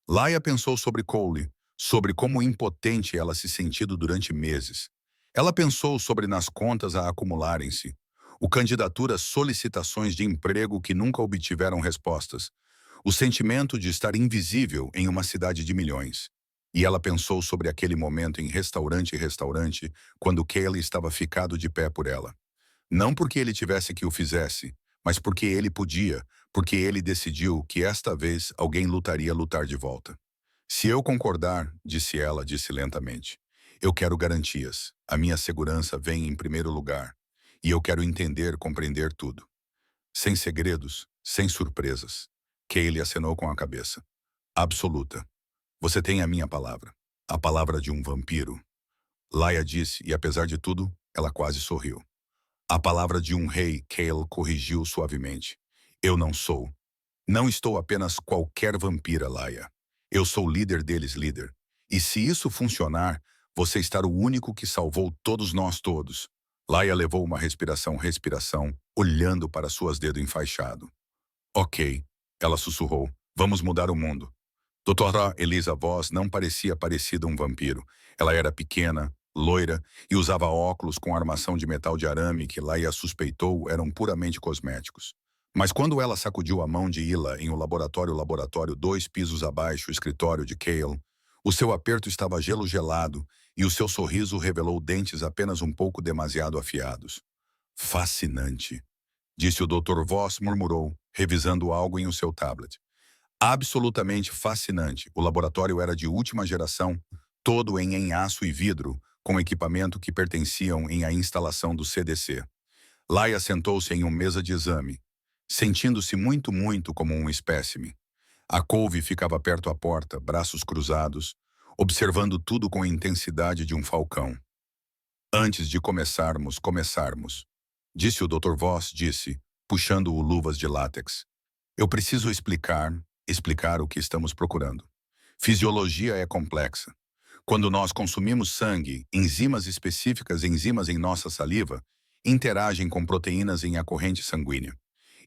Laia pensou sobre Cole, sobre como impotente ela se sentido durante meses. Ela pensou sobre nas contas a acumularem-se, o candidaturas solicitações de emprego que nunca obtiveram respostas, o sentimento de estar invisível em uma cidade de milhões. E ela pensou sobre aquele momento em restaurante, quando Kaylee estava ficado de pé por ela. Não porque ele tivesse que o fizesse, mas porque ele podia, porque ele decidiu que esta vez alguém lutar de volta. Se eu concordar, disse ela, disse lentamente. Eu quero garantias. A minha segurança vem em primeiro lugar. E eu quero entender, compreender tudo. Sem segredos, sem surpresas. Kaylee acenou com a cabeça. Absoluta. Você tem a minha palavra. A palavra de um vampiro. Laia disse, e apesar de tudo, ela quase sorriu. A palavra de um rei, Cale corrigiu suavemente. Eu não sou. Não estou apenas qualquer vampira, Laia. Eu sou líder deles, líder. E se isso funcionar, você estar o único que salvou todos nós todos. Laia levou uma respiração, olhando para suas dedos enfaixado. Ok, ela sussurrou. Vamos mudar o mundo. Doutora Elisa Voss não parecia parecida um vampiro. Ela era pequena, loira e usava óculos com armação de metal de arame que Laia suspeitou eram puramente cosméticos. Mas quando ela sacudiu a mão de Ila em um laboratório 2 pisos abaixo, o escritório de Cale, o seu aperto estava gelo gelado e o seu sorriso revelou dentes apenas um pouco demasiado afiados. Fascinante, disse o Dr. Voss, murmurou, revisando algo em o seu tablet. Absolutamente fascinante. O laboratório era de última geração, todo em aço e vidro, com equipamento que pertenciam em a instalação do CDC. Laia sentou-se em uma mesa de exame, sentindo-se muito como um espécime. A couve ficava perto à porta, braços cruzados, observando tudo com a intensidade de um falcão. Antes de começarmos, disse o Dr. Voss, puxando-o luvas de látex. Eu preciso explicar o que estamos procurando. Fisiologia é complexa. Quando nós consumimos sangue, enzimas específicas, enzimas em nossa saliva, interagem com proteínas em a corrente sanguínea.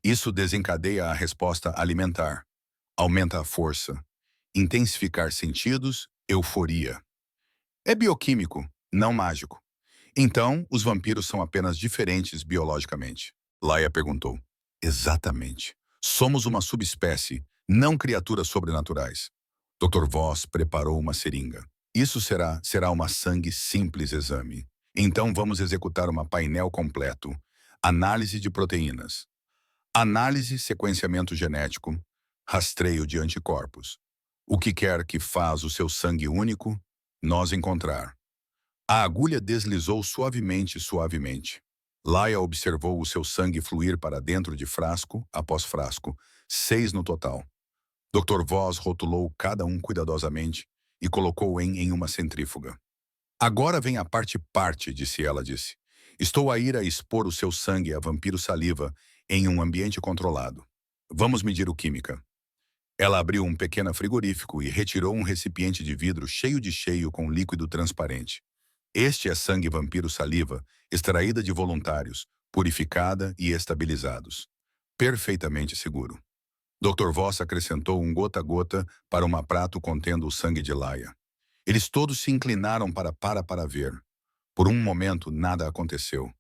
Isso desencadeia a resposta alimentar, aumenta a força, intensificar sentidos, euforia. É bioquímico, não mágico. Então, os vampiros são apenas diferentes biologicamente. Laia perguntou. Exatamente. Somos uma subespécie, não criaturas sobrenaturais. Dr. Voss preparou uma seringa. Isso será uma sangue simples exame. Então vamos executar uma painel completo. Análise de proteínas. Análise, sequenciamento genético. Rastreio de anticorpos. O que quer que faz o seu sangue único, nós encontrar. A agulha deslizou suavemente. Laia observou o seu sangue fluir para dentro de frasco após frasco, 6 no total. Dr. Voss rotulou cada um cuidadosamente e colocou em uma centrífuga. Agora vem a parte, disse ela. Estou a ir a expor o seu sangue a vampiro saliva em um ambiente controlado. Vamos medir o química. Ela abriu um pequeno frigorífico e retirou um recipiente de vidro cheio com líquido transparente. Este é sangue vampiro saliva, extraída de voluntários, purificada e estabilizados. Perfeitamente seguro. Dr. Voss acrescentou um gota a gota para um prato contendo o sangue de Laia. Eles todos se inclinaram para ver. Por um momento, nada aconteceu.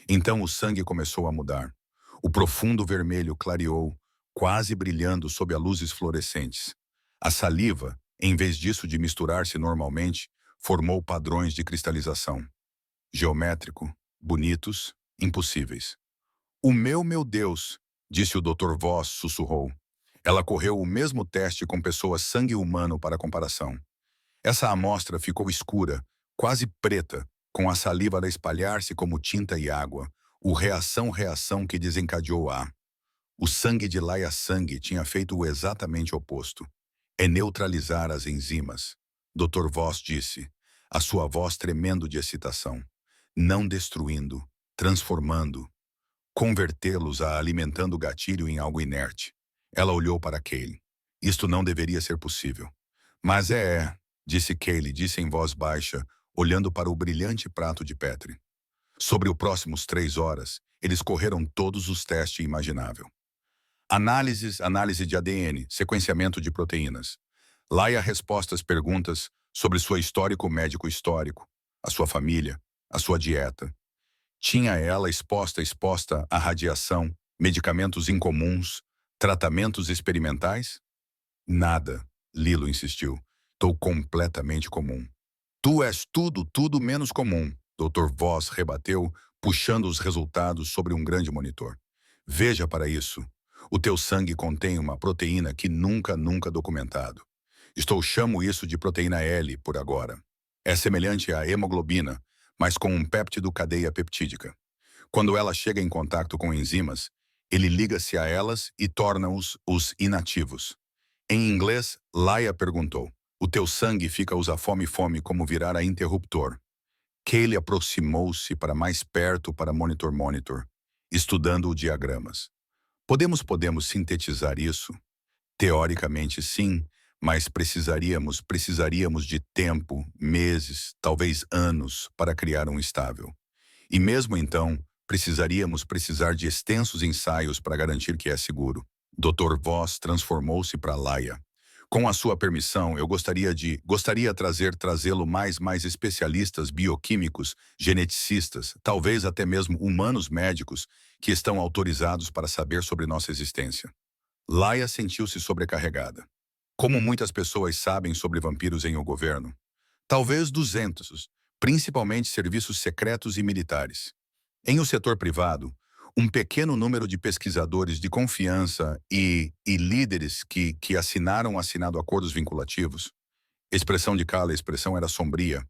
Então o sangue começou a mudar. O profundo vermelho clareou, quase brilhando sob as luzes fluorescentes. A saliva, em vez disso de misturar-se normalmente, formou padrões de cristalização. Geométrico, bonitos, impossíveis. Meu Deus, disse o Dr. Voss, sussurrou. Ela correu o mesmo teste com pessoas sangue humano para comparação. Essa amostra ficou escura, quase preta, com a saliva a espalhar-se como tinta e água, o reação que desencadeou a. O sangue de Laia Sangue tinha feito o exatamente oposto. É neutralizar as enzimas. Dr. Voss disse, a sua voz tremendo de excitação. Não destruindo, transformando, convertê-los a alimentando o gatilho em algo inerte. Ela olhou para Kaylee. Isto não deveria ser possível. Mas disse Kaylee, disse em voz baixa, olhando para o brilhante prato de Petri. Sobre os próximos 3 horas, eles correram todos os testes imagináveis. Análise de ADN, sequenciamento de proteínas. Laia respostas perguntas sobre seu histórico médico histórico, a sua família, a sua dieta. Tinha ela exposta à radiação, medicamentos incomuns, tratamentos experimentais? Nada, Lilo insistiu. Estou completamente comum. Tu és tudo menos comum, Dr. Voss rebateu, puxando os resultados sobre um grande monitor. Veja para isso. O teu sangue contém uma proteína que nunca documentado. Chamo isso de proteína L por agora. É semelhante à hemoglobina, mas com um péptido cadeia peptídica. Quando ela chega em contato com enzimas, ele liga-se a elas e torna-os os inativos. Em inglês, Laia perguntou, o teu sangue fica usa fome como virar a interruptor. Kaylee aproximou-se para mais perto para monitor, estudando os diagramas. Podemos sintetizar isso? Teoricamente sim, mas precisaríamos de tempo, meses, talvez anos, para criar um estável. E mesmo então, precisar de extensos ensaios para garantir que é seguro. Dr. Voss transformou-se para Laia. Com a sua permissão, eu gostaria trazê-lo mais especialistas bioquímicos, geneticistas, talvez até mesmo humanos médicos, que estão autorizados para saber sobre nossa existência. Laia sentiu-se sobrecarregada. Como muitas pessoas sabem sobre vampiros em o governo? Talvez 200, principalmente serviços secretos e militares. Em o setor privado, um pequeno número de pesquisadores de confiança e líderes que assinado acordos vinculativos. Expressão de Kala, a expressão era sombria.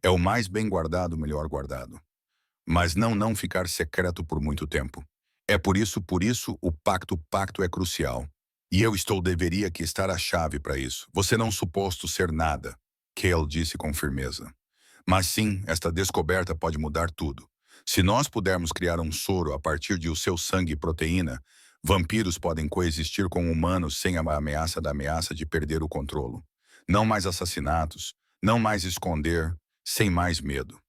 É o mais bem guardado, melhor guardado. Mas não ficar secreto por muito tempo. É por isso o pacto é crucial. E deveria que estar a chave para isso. Você não suposto ser nada, Kale disse com firmeza. Mas sim, esta descoberta pode mudar tudo. Se nós pudermos criar um soro a partir de o seu sangue e proteína, vampiros podem coexistir com humanos sem a ameaça de perder o controle. Não mais assassinatos, não mais esconder, sem mais medo.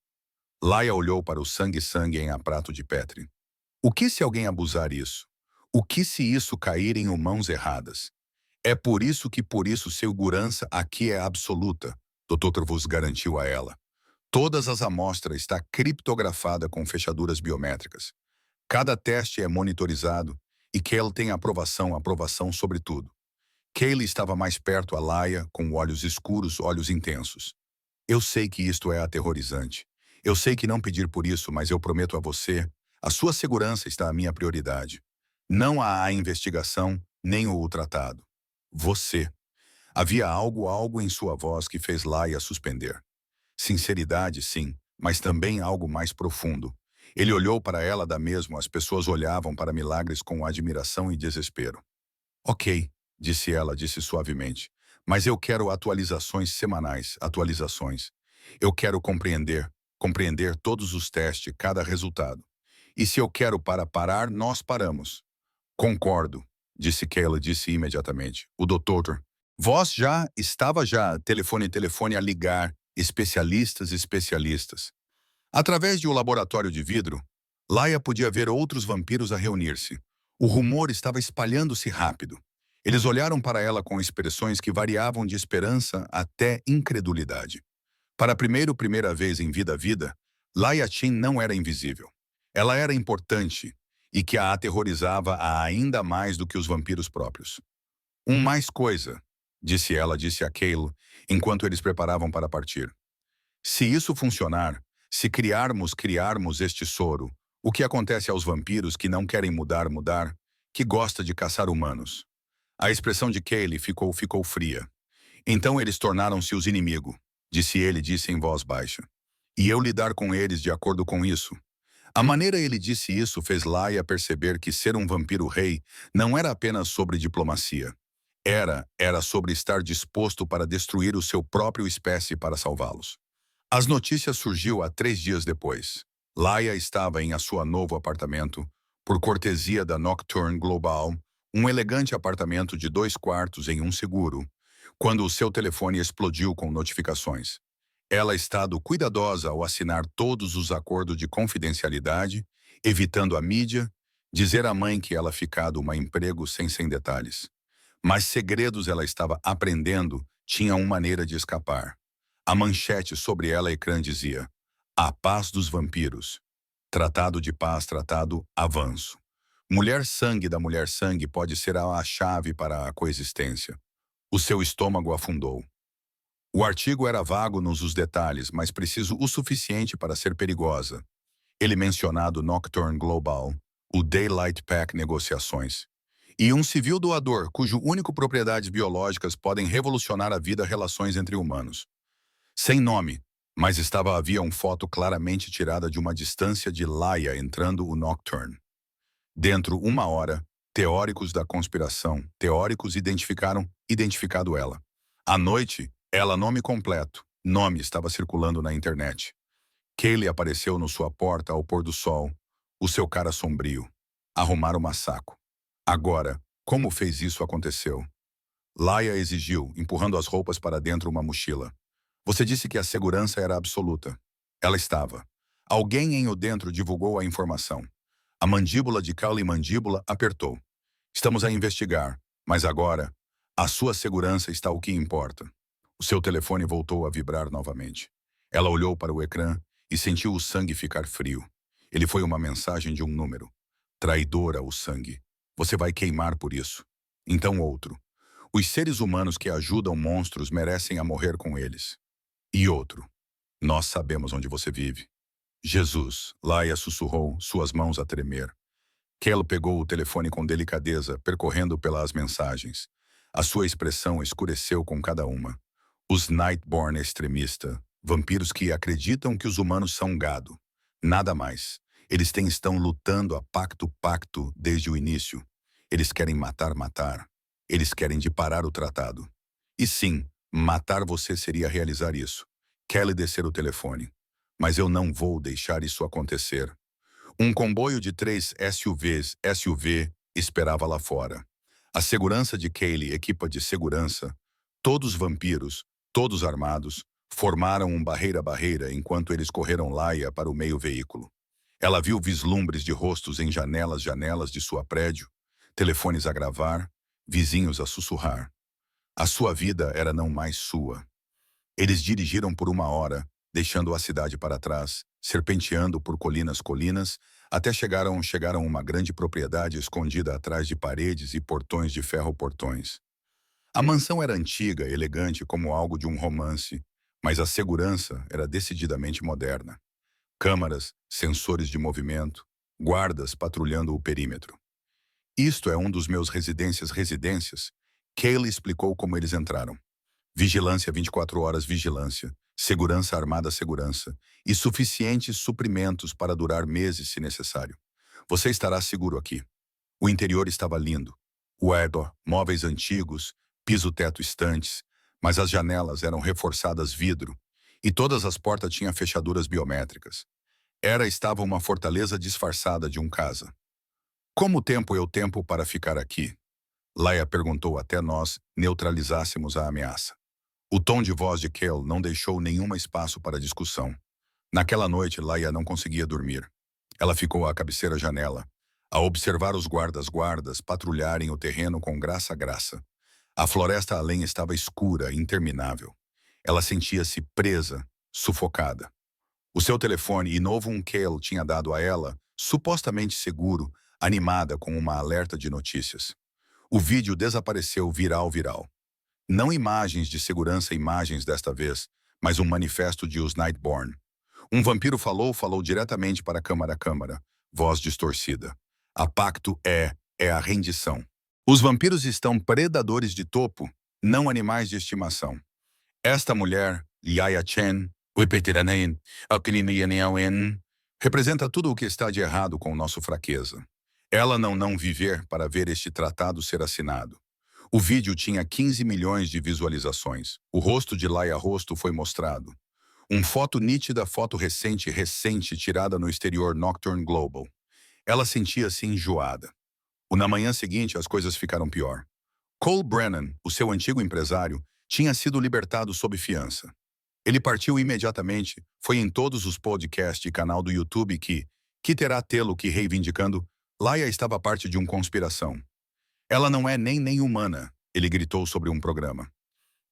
Laia olhou para o sangue em a prato de Petri. O que se alguém abusar isso? O que se isso cair em mãos erradas? É por isso segurança aqui é absoluta, Dr. Vos garantiu a ela. Todas as amostras está criptografada com fechaduras biométricas. Cada teste é monitorizado e Kale tem aprovação sobre tudo. Kaylee estava mais perto a Laia, com olhos escuros, olhos intensos. Eu sei que isto é aterrorizante. Eu sei que não pedir por isso, mas eu prometo a você, a sua segurança está a minha prioridade. Não há a investigação, nem o tratado. Você. Havia algo em sua voz que fez Laia suspender. Sinceridade, sim, mas também algo mais profundo. Ele olhou para ela da mesma, as pessoas olhavam para milagres com admiração e desespero. Ok, disse suavemente, mas eu quero atualizações semanais, atualizações. Eu quero compreender todos os testes, cada resultado. E se eu quero parar, nós paramos. Concordo. disse Kayla, disse imediatamente. O doutor. Voz já, estava já, telefone a ligar, especialistas. Através de um laboratório de vidro, Laia podia ver outros vampiros a reunir-se. O rumor estava espalhando-se rápido. Eles olharam para ela com expressões que variavam de esperança até incredulidade. Para a primeira vez em vida, Laia Chin não era invisível. Ela era importante e que a aterrorizava ainda mais do que os vampiros próprios. Mais coisa, disse ela, disse a Cale, enquanto eles preparavam para partir. Se isso funcionar, se criarmos este soro, o que acontece aos vampiros que não querem mudar, que gosta de caçar humanos? A expressão de Cale ficou fria. Então eles tornaram-se os inimigos, disse em voz baixa. E eu lidar com eles de acordo com isso. A maneira ele disse isso fez Laia perceber que ser um vampiro-rei não era apenas sobre diplomacia. Era sobre estar disposto para destruir o seu próprio espécie para salvá-los. As notícias surgiu há 3 dias depois. Laia estava em seu novo apartamento, por cortesia da Nocturne Global, um elegante apartamento de 2 quartos em um seguro, quando o seu telefone explodiu com notificações. Ela estado cuidadosa ao assinar todos os acordos de confidencialidade, evitando a mídia, dizer à mãe que ela ficado um emprego sem detalhes. Mas segredos ela estava aprendendo, tinha uma maneira de escapar. A manchete sobre ela ecrã dizia: A paz dos vampiros. Tratado de paz, tratado, avanço. Mulher sangue da mulher sangue pode ser a chave para a coexistência. O seu estômago afundou. O artigo era vago nos detalhes, mas preciso o suficiente para ser perigosa. Ele mencionado Nocturne Global, o Daylight Pack Negociações. E um civil doador, cujo único propriedades biológicas podem revolucionar a vida relações entre humanos. Sem nome, mas havia uma foto claramente tirada de uma distância de Laia entrando o Nocturne. Dentro 1 hora, teóricos da conspiração, identificado ela. À noite, ela nome completo, nome estava circulando na internet. Kaylee apareceu no sua porta ao pôr do sol, o seu cara sombrio. Arrumaram o massacre. Agora, como fez isso aconteceu? Laia exigiu, empurrando as roupas para dentro uma mochila. Você disse que a segurança era absoluta. Ela estava. Alguém em o dentro divulgou a informação. A mandíbula de Kaylee mandíbula apertou. Estamos a investigar, mas agora, a sua segurança está o que importa. O seu telefone voltou a vibrar novamente. Ela olhou para o ecrã e sentiu o sangue ficar frio. Ele foi uma mensagem de um número. Traidora o sangue. Você vai queimar por isso. Então outro. Os seres humanos que ajudam monstros merecem a morrer com eles. E outro. Nós sabemos onde você vive. Jesus, Laia sussurrou, suas mãos a tremer. Kel pegou o telefone com delicadeza, percorrendo pelas mensagens. A sua expressão escureceu com cada uma. Os Nightborn extremista, vampiros que acreditam que os humanos são gado. Nada mais. Eles estão lutando a pacto desde o início. Eles querem matar. Eles querem parar o tratado. E sim, matar você seria realizar isso. Kelly descer o telefone. Mas eu não vou deixar isso acontecer. Um comboio de 3 SUV esperava lá fora. A segurança de Kaylee, equipa de segurança, todos vampiros, todos armados, formaram um barreira enquanto eles correram Laia para o meio veículo. Ela viu vislumbres de rostos em janelas de sua prédio, telefones a gravar, vizinhos a sussurrar. A sua vida era não mais sua. Eles dirigiram por 1 hora, deixando a cidade para trás, serpenteando por colinas, até chegaram a uma grande propriedade escondida atrás de paredes e portões de ferro portões. A mansão era antiga, elegante como algo de um romance, mas a segurança era decididamente moderna. Câmaras, sensores de movimento, guardas patrulhando o perímetro. Isto é um dos meus residências. Kaylee explicou como eles entraram. Vigilância 24 horas, vigilância. Segurança armada, segurança. E suficientes suprimentos para durar meses se necessário. Você estará seguro aqui. O interior estava lindo. Móveis antigos, piso-teto estantes, mas as janelas eram reforçadas vidro e todas as portas tinham fechaduras biométricas. Estava uma fortaleza disfarçada de casa. Como tempo para ficar aqui? Laia perguntou até nós neutralizássemos a ameaça. O tom de voz de Cale não deixou nenhum espaço para discussão. Naquela noite, Laia não conseguia dormir. Ela ficou à cabeceira janela, a observar os guardas patrulharem o terreno com graça a graça. A floresta além estava escura, interminável. Ela sentia-se presa, sufocada. O seu telefone, e novo um Cale tinha dado a ela, supostamente seguro, animada com uma alerta de notícias. O vídeo desapareceu viral. Não imagens de segurança imagens desta vez, mas um manifesto de Os Nightborn. Um vampiro falou diretamente para a câmara, voz distorcida. A pacto é a rendição. Os vampiros estão predadores de topo, não animais de estimação. Esta mulher, Yaya Chen, representa tudo o que está de errado com nossa fraqueza. Ela não viver para ver este tratado ser assinado. O vídeo tinha 15 milhões de visualizações. O rosto de Laia Rosto foi mostrado. Foto nítida, foto recente tirada no exterior Nocturne Global. Ela sentia-se enjoada. Na manhã seguinte, as coisas ficaram pior. Cole Brennan, o seu antigo empresário, tinha sido libertado sob fiança. Ele partiu imediatamente, foi em todos os podcasts e canal do YouTube que terá tê-lo que reivindicando, Laia estava parte de uma conspiração. Ela não é nem humana, ele gritou sobre um programa.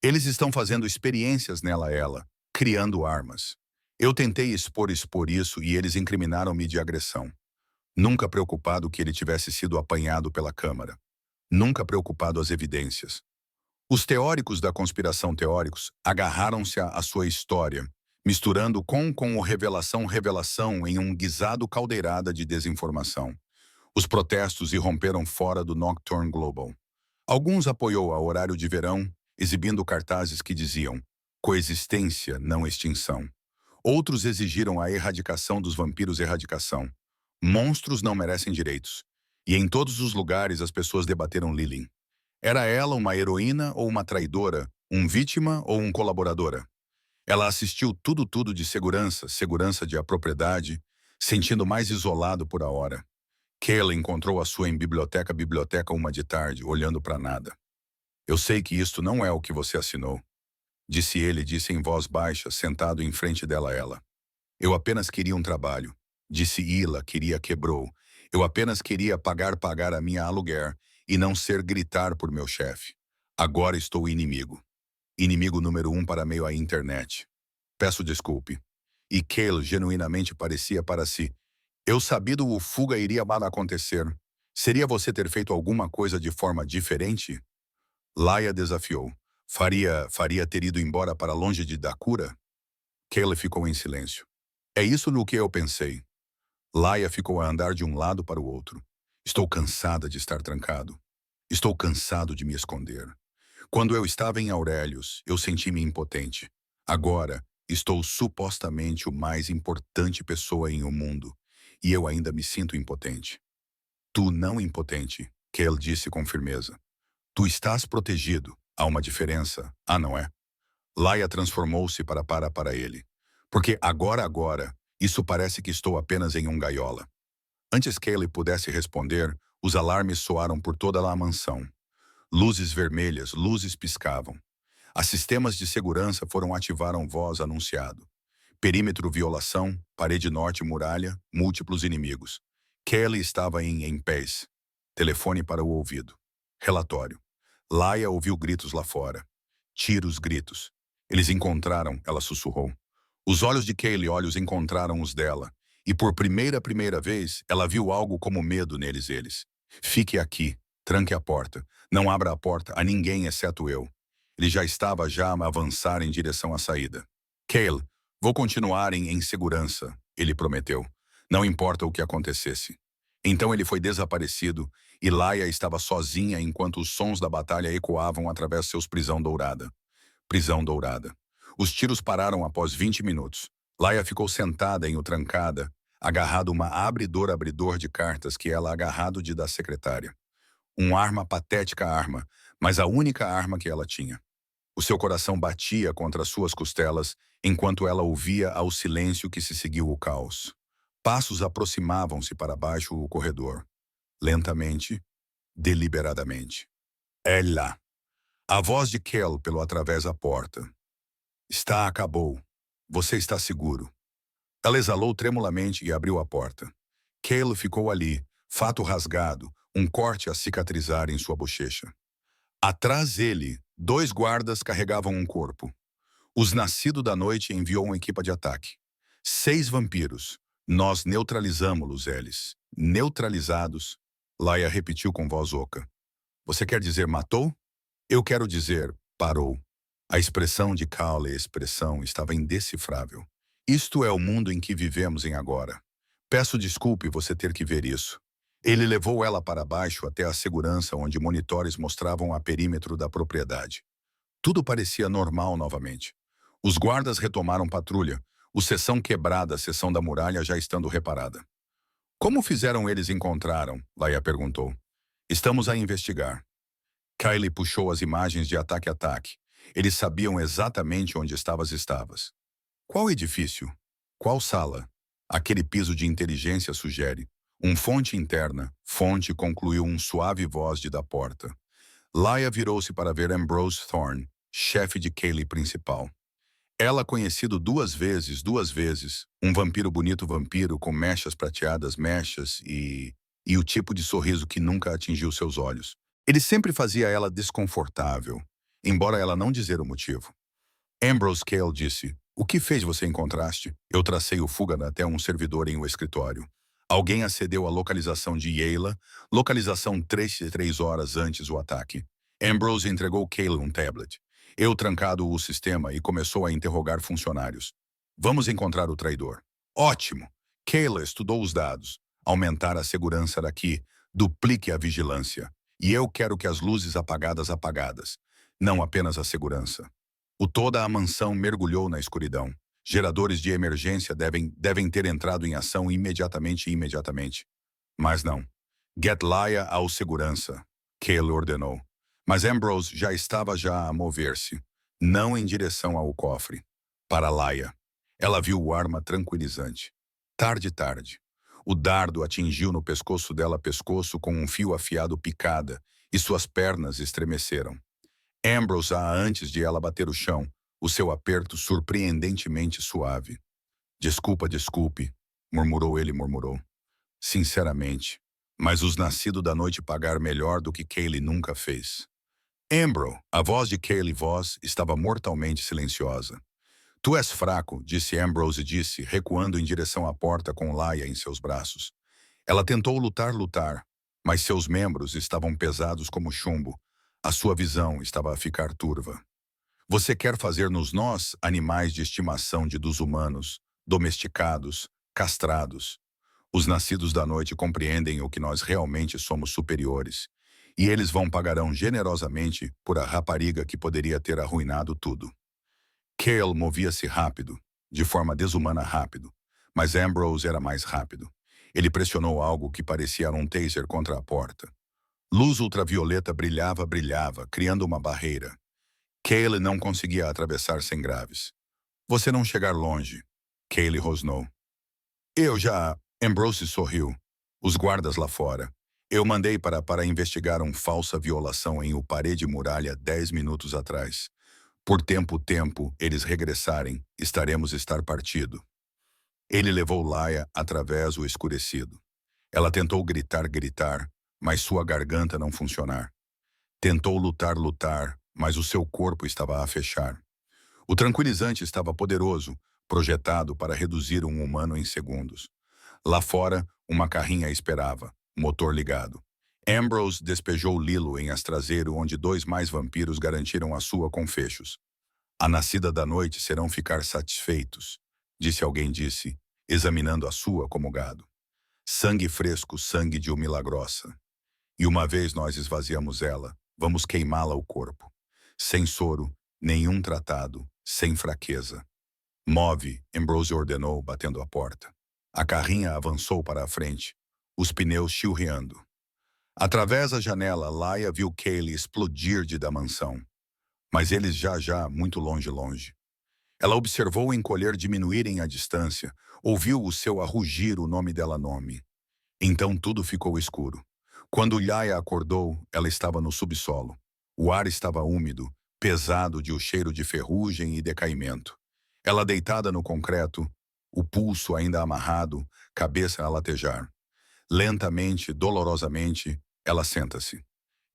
Eles estão fazendo experiências ela, criando armas. Eu tentei expor isso e eles incriminaram-me de agressão. Nunca preocupado que ele tivesse sido apanhado pela Câmara. Nunca preocupado as evidências. Os teóricos da conspiração teóricos agarraram-se à sua história, misturando com o revelação em um guisado caldeirada de desinformação. Os protestos irromperam fora do Nocturne Global. Alguns apoiou a horário de verão, exibindo cartazes que diziam coexistência, não extinção. Outros exigiram a erradicação dos vampiros erradicação. Monstros não merecem direitos. E em todos os lugares as pessoas debateram Lillian. Era ela uma heroína ou uma traidora, vítima ou colaboradora? Ela assistiu tudo de segurança de a propriedade, sentindo mais isolado por a hora. Cale encontrou a sua em biblioteca uma de tarde, olhando para nada. Eu sei que isto não é o que você assinou. Disse em voz baixa, sentado em frente dela ela. Eu apenas queria um trabalho. Disse Ila, quebrou. Eu apenas queria pagar a minha aluguer e não ser gritar por meu chefe. Agora estou inimigo. Inimigo número 1 para meio à internet. Peço desculpe. E Cale genuinamente parecia para si. Eu sabido o fuga iria mal acontecer. Seria você ter feito alguma coisa de forma diferente? Laia desafiou. Faria ter ido embora para longe de Dakura? Cale ficou em silêncio. É isso no que eu pensei. Laia ficou a andar de um lado para o outro. Estou cansada de estar trancado. Estou cansado de me esconder. Quando eu estava em Aurelius, eu senti-me impotente. Agora, estou supostamente o mais importante pessoa em o mundo. E eu ainda me sinto impotente. Tu não impotente, Cale disse com firmeza. Tu estás protegido. Há uma diferença, não é? Laia transformou-se para ele. Porque agora, isso parece que estou apenas em gaiola. Antes que ele pudesse responder, os alarmes soaram por toda a mansão. Luzes vermelhas, luzes piscavam. As sistemas de segurança ativaram voz anunciado. Perímetro violação, parede norte muralha, múltiplos inimigos. Kelly estava em pés. Telefone para o ouvido. Relatório. Laia ouviu gritos lá fora. Tiros, gritos. Eles encontraram, ela sussurrou. Os olhos de Kelly encontraram os dela. E por primeira vez, ela viu algo como medo eles. Fique aqui. Tranque a porta. Não abra a porta a ninguém exceto eu. Ele já estava a avançar em direção à saída. Cale, vou continuar em segurança, ele prometeu. Não importa o que acontecesse. Então ele foi desaparecido e Laia estava sozinha enquanto os sons da batalha ecoavam através seus prisão dourada. Prisão dourada. Os tiros pararam após 20 minutos. Laia ficou sentada trancada, agarrado uma abridor de cartas que ela agarrado da secretária. Patética arma, mas a única arma que ela tinha. O seu coração batia contra suas costelas enquanto ela ouvia ao silêncio que se seguiu o caos. Passos aproximavam-se para baixo o corredor. Lentamente, deliberadamente. Ela. A voz de Kel pelo através da porta. Está, acabou. Você está seguro. Ela exalou tremulamente e abriu a porta. Kel ficou ali, fato rasgado, um corte a cicatrizar em sua bochecha. Atrás dele, 2 guardas carregavam um corpo. Os Nascido da Noite enviou uma equipa de ataque. 6 vampiros. Nós neutralizamos-los, eles. Neutralizados. Laia repetiu com voz oca. Você quer dizer matou? Eu quero dizer parou. A expressão de Cowley, estava indecifrável. Isto é o mundo em que vivemos em agora. Peço desculpe você ter que ver isso. Ele levou ela para baixo até a segurança onde monitores mostravam a perímetro da propriedade. Tudo parecia normal novamente. Os guardas retomaram patrulha, o seção quebrada, a seção da muralha já estando reparada. Como fizeram eles encontraram? Laia perguntou. Estamos a investigar. Kylie puxou as imagens de ataque a ataque. Eles sabiam exatamente onde estavam as estavas. Qual edifício? Qual sala? Aquele piso de inteligência sugere. Fonte interna. Fonte concluiu suave voz da porta. Laia virou-se para ver Ambrose Thorne, chefe de Kylie principal. Ela conhecido 2 vezes, um vampiro bonito vampiro com mechas prateadas, mechas e o tipo de sorriso que nunca atingiu seus olhos. Ele sempre fazia ela desconfortável, embora ela não dizer o motivo. Ambrose Cale disse, o que fez você encontraste? Eu tracei o fuga até um servidor em um escritório. Alguém acedeu à localização de Yayla, localização 3 horas antes do ataque. Ambrose entregou Cale um tablet. Eu trancado o sistema e começou a interrogar funcionários. Vamos encontrar o traidor. Ótimo! Cale estudou os dados. Aumentar a segurança daqui, duplique a vigilância. E eu quero que as luzes apagadas. Não apenas a segurança. Toda a mansão mergulhou na escuridão. Geradores de emergência devem ter entrado em ação imediatamente. Mas não. Get Laia ao segurança, Cale ordenou. Mas Ambrose já estava a mover-se, não em direção ao cofre, para Laia. Ela viu o arma tranquilizante. Tarde. O dardo atingiu no pescoço dela com um fio afiado picada, e suas pernas estremeceram. Ambrose antes de ela bater o chão, o seu aperto surpreendentemente suave. Desculpe, murmurou ele. Sinceramente, mas os Nascido da Noite pagar melhor do que Kylie nunca fez. Ambrose, a voz de Kylie estava mortalmente silenciosa. Tu és fraco, disse Ambrose recuando em direção à porta com Laia em seus braços. Ela tentou lutar, mas seus membros estavam pesados como chumbo. A sua visão estava a ficar turva. Você quer fazer-nos nós, animais de estimação dos humanos, domesticados, castrados. Os Nascidos da Noite compreendem o que nós realmente somos superiores. E eles pagarão generosamente por a rapariga que poderia ter arruinado tudo. Cale movia-se rápido, de forma desumana rápido, mas Ambrose era mais rápido. Ele pressionou algo que parecia um taser contra a porta. Luz ultravioleta brilhava, criando uma barreira. Cale não conseguia atravessar sem graves. Você não chegar longe, Cale rosnou. Eu já... Ambrose sorriu. Os guardas lá fora. Eu mandei para investigar falsa violação em parede muralha 10 minutos atrás. Por tempo, eles regressarem, estaremos partido. Ele levou Laia através do escurecido. Ela tentou gritar, mas sua garganta não funcionar. Tentou lutar, mas o seu corpo estava a fechar. O tranquilizante estava poderoso, projetado para reduzir um humano em segundos. Lá fora, uma carrinha esperava, motor ligado. Ambrose despejou Lilo em as traseiro onde 2 mais vampiros garantiram a sua com fechos. A Nascida da Noite serão ficar satisfeitos, alguém disse, examinando a sua como gado. Sangue fresco, sangue de uma milagrosa. E uma vez nós esvaziamos ela, vamos queimá-la o corpo. Sem soro, nenhum tratado, sem fraqueza. Move, Ambrose ordenou, batendo a porta. A carrinha avançou para a frente, os pneus chilreando. Através da janela, Laia viu Cale explodir da mansão. Mas eles já, muito longe. Ela observou o encolher diminuírem a distância, ouviu o seu arrugir o nome dela. Então tudo ficou escuro. Quando Laia acordou, ela estava no subsolo. O ar estava úmido, pesado de o cheiro de ferrugem e decaimento. Ela deitada no concreto, o pulso ainda amarrado, cabeça a latejar. Lentamente, dolorosamente, ela senta-se.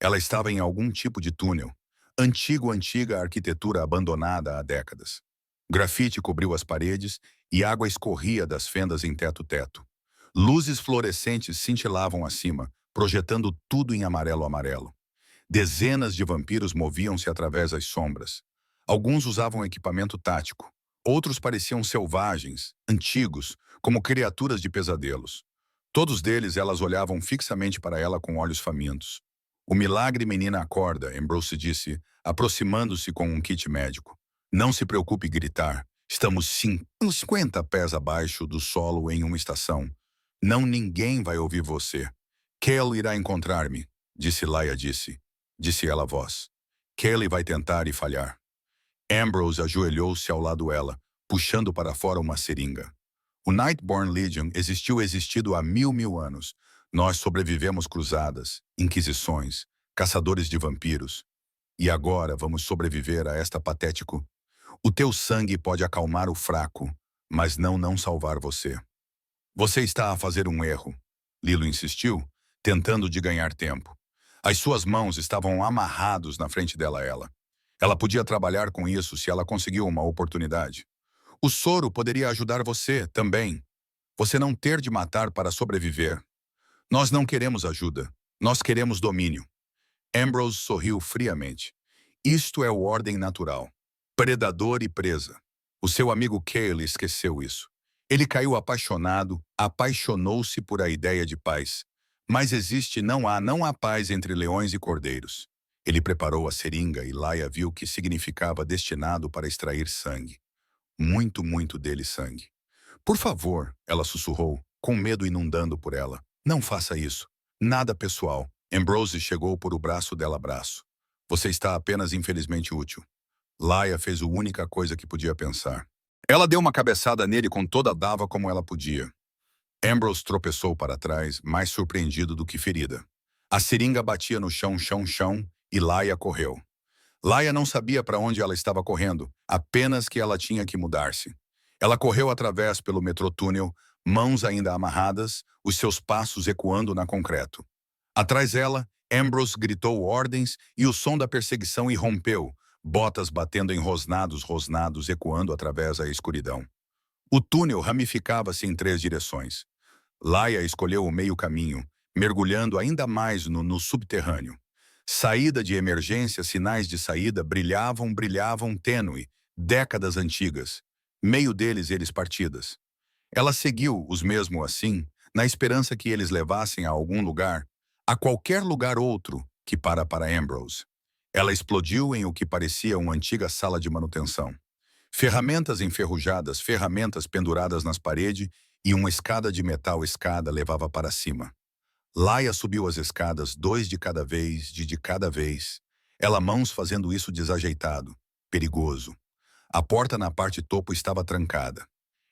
Ela estava em algum tipo de túnel. Antiga arquitetura abandonada há décadas. Grafite cobriu as paredes e água escorria das fendas em teto-teto. Luzes fluorescentes cintilavam acima, projetando tudo em amarelo-amarelo. Dezenas de vampiros moviam-se através das sombras. Alguns usavam equipamento tático. Outros pareciam selvagens, antigos, como criaturas de pesadelos. Todos deles elas olhavam fixamente para ela com olhos famintos. O milagre menina acorda, Ambrose disse, aproximando-se com um kit médico. Não se preocupe gritar. Estamos 50 pés abaixo do solo em uma estação. Não ninguém vai ouvir você. Kelly irá encontrar-me, disse ela a voz. Kelly vai tentar e falhar. Ambrose ajoelhou-se ao lado dela, puxando para fora uma seringa. O Nightborn Legion existiu há mil anos. Nós sobrevivemos cruzadas, inquisições, caçadores de vampiros. E agora vamos sobreviver a esta patético. O teu sangue pode acalmar o fraco, mas não salvar você. Você está a fazer um erro, Lilo insistiu, tentando de ganhar tempo. As suas mãos estavam amarrados na frente dela. Ela podia trabalhar com isso se ela conseguiu uma oportunidade. O soro poderia ajudar você também. Você não ter de matar para sobreviver. Nós não queremos ajuda. Nós queremos domínio. Ambrose sorriu friamente. Isto é o ordem natural. Predador e presa. O seu amigo Cale esqueceu isso. Ele caiu apaixonado, apaixonou-se por a ideia de paz. Mas não há paz entre leões e cordeiros. Ele preparou a seringa e Laia viu que significava destinado para extrair sangue. Muito dele sangue. Por favor, ela sussurrou, com medo inundando por ela. Não faça isso. Nada pessoal. Ambrose chegou por o braço dela braço. Você está apenas infelizmente útil. Laia fez a única coisa que podia pensar. Ela deu uma cabeçada nele com toda a dava como ela podia. Ambrose tropeçou para trás, mais surpreendido do que ferida. A seringa batia no chão, e Laia correu. Laia não sabia para onde ela estava correndo, apenas que ela tinha que mudar-se. Ela correu através pelo metrô-túnel, mãos ainda amarradas, os seus passos ecoando na concreto. Atrás dela, Ambrose gritou ordens e o som da perseguição irrompeu, botas batendo em rosnados ecoando através da escuridão. O túnel ramificava-se em 3 direções. Laia escolheu o meio caminho, mergulhando ainda mais no subterrâneo. Saída de emergência, sinais de saída brilhavam tênue, décadas antigas. Meio deles eles partidas. Ela seguiu os mesmo assim, na esperança que eles levassem a algum lugar, a qualquer lugar outro que para Ambrose. Ela explodiu em o que parecia uma antiga sala de manutenção. Ferramentas enferrujadas, ferramentas penduradas nas paredes e uma escada de metal levava para cima. Laia subiu as escadas, 2 de cada vez, de cada vez. Ela mãos fazendo isso desajeitado, perigoso. A porta na parte topo estava trancada.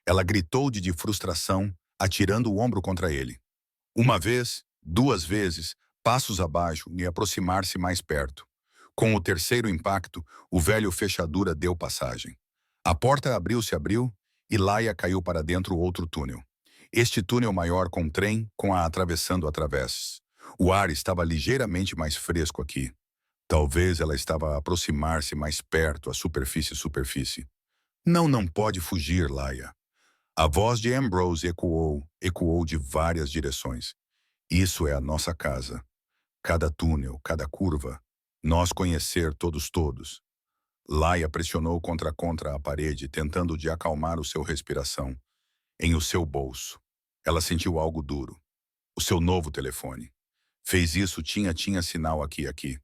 Ela gritou de frustração, atirando o ombro contra ele. Uma vez, 2 vezes, passos abaixo e aproximar-se mais perto. Com o terceiro impacto, o velho fechadura deu passagem. A porta abriu e Laia caiu para dentro outro túnel. Este túnel maior com trem, atravessando através. O ar estava ligeiramente mais fresco aqui. Talvez ela estava a aproximar-se mais perto à superfície. Não pode fugir, Laia. A voz de Ambrose ecoou de várias direções. Isso é a nossa casa. Cada túnel, cada curva. Nós conhecer todos. Laia pressionou contra a parede, tentando de acalmar o seu respiração. Em o seu bolso. Ela sentiu algo duro. O seu novo telefone. Fez isso, tinha sinal aqui.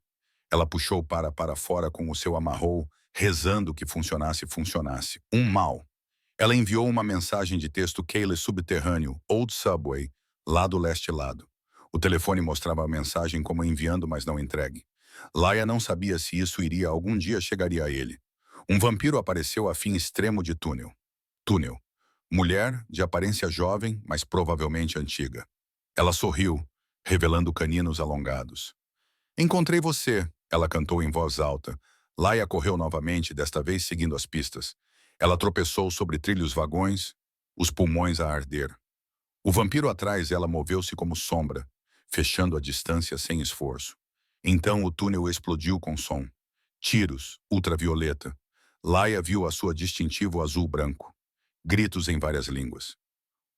Ela puxou para fora com o seu amarrou, rezando que funcionasse. Mal. Ela enviou uma mensagem de texto Cale subterrâneo, Old Subway, lado leste lado. O telefone mostrava a mensagem como enviando, mas não entregue. Laia não sabia se isso algum dia chegaria a ele. Um vampiro apareceu a fim extremo de túnel. Mulher, de aparência jovem, mas provavelmente antiga. Ela sorriu, revelando caninos alongados. Encontrei você, ela cantou em voz alta. Laia correu novamente, desta vez seguindo as pistas. Ela tropeçou sobre trilhos vagões, os pulmões a arder. O vampiro atrás dela moveu-se como sombra, fechando a distância sem esforço. Então o túnel explodiu com som. Tiros, ultravioleta. Laia viu a sua distintivo azul-branco. Gritos em várias línguas.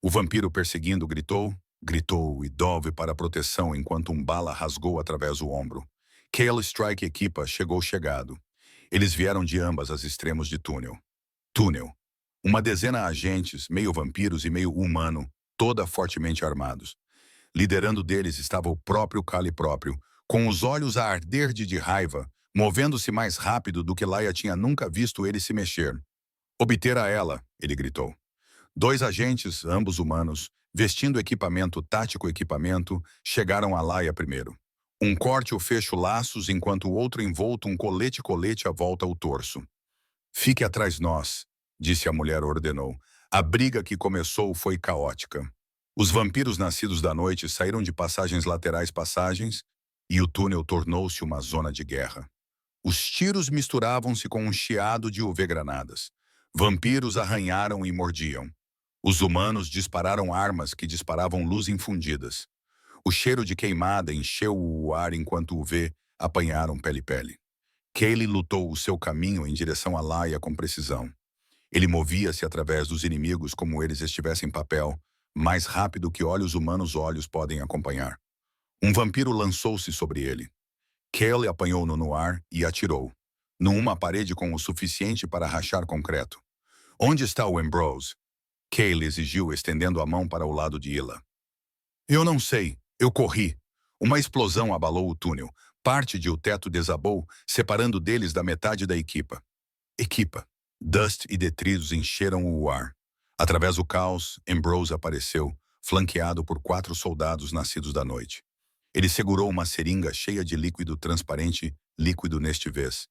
O vampiro perseguindo gritou e dove para a proteção enquanto um bala rasgou através do ombro. Kale Strike equipa chegou chegado. Eles vieram de ambas as extremos de túnel. Túnel. Uma dezena de agentes, meio vampiros e meio humano, toda fortemente armados. Liderando deles estava o próprio Kali próprio, com os olhos a arder de raiva, movendo-se mais rápido do que Laia tinha nunca visto ele se mexer. Obtera ela, ele gritou. Dois agentes, ambos humanos, vestindo equipamento, chegaram a Laia primeiro. Um corte o fecho laços enquanto o outro envolto um colete à volta ao torso. Fique atrás nós, disse a mulher ordenou. A briga que começou foi caótica. Os vampiros nascidos da noite saíram de passagens, e o túnel tornou-se uma zona de guerra. Os tiros misturavam-se com um chiado de UV-granadas. Vampiros arranharam e mordiam. Os humanos dispararam armas que disparavam luz infundidas. O cheiro de queimada encheu o ar enquanto o V apanharam pele-pele. Kaylee lutou o seu caminho em direção a Laia com precisão. Ele movia-se através dos inimigos como eles estivessem em papel, mais rápido que olhos humanos podem acompanhar. Um vampiro lançou-se sobre ele. Kaylee apanhou-no no ar e atirou, numa parede com o suficiente para rachar concreto. Onde está o Ambrose? Kaylee exigiu, estendendo a mão para o lado de Ila. Eu não sei. Eu corri. Uma explosão abalou o túnel. Parte de o teto desabou, separando deles da metade da equipa. Dust e detritos encheram o ar. Através do caos, Ambrose apareceu, flanqueado por 4 soldados nascidos da noite. Ele segurou uma seringa cheia de líquido transparente, líquido neste vez,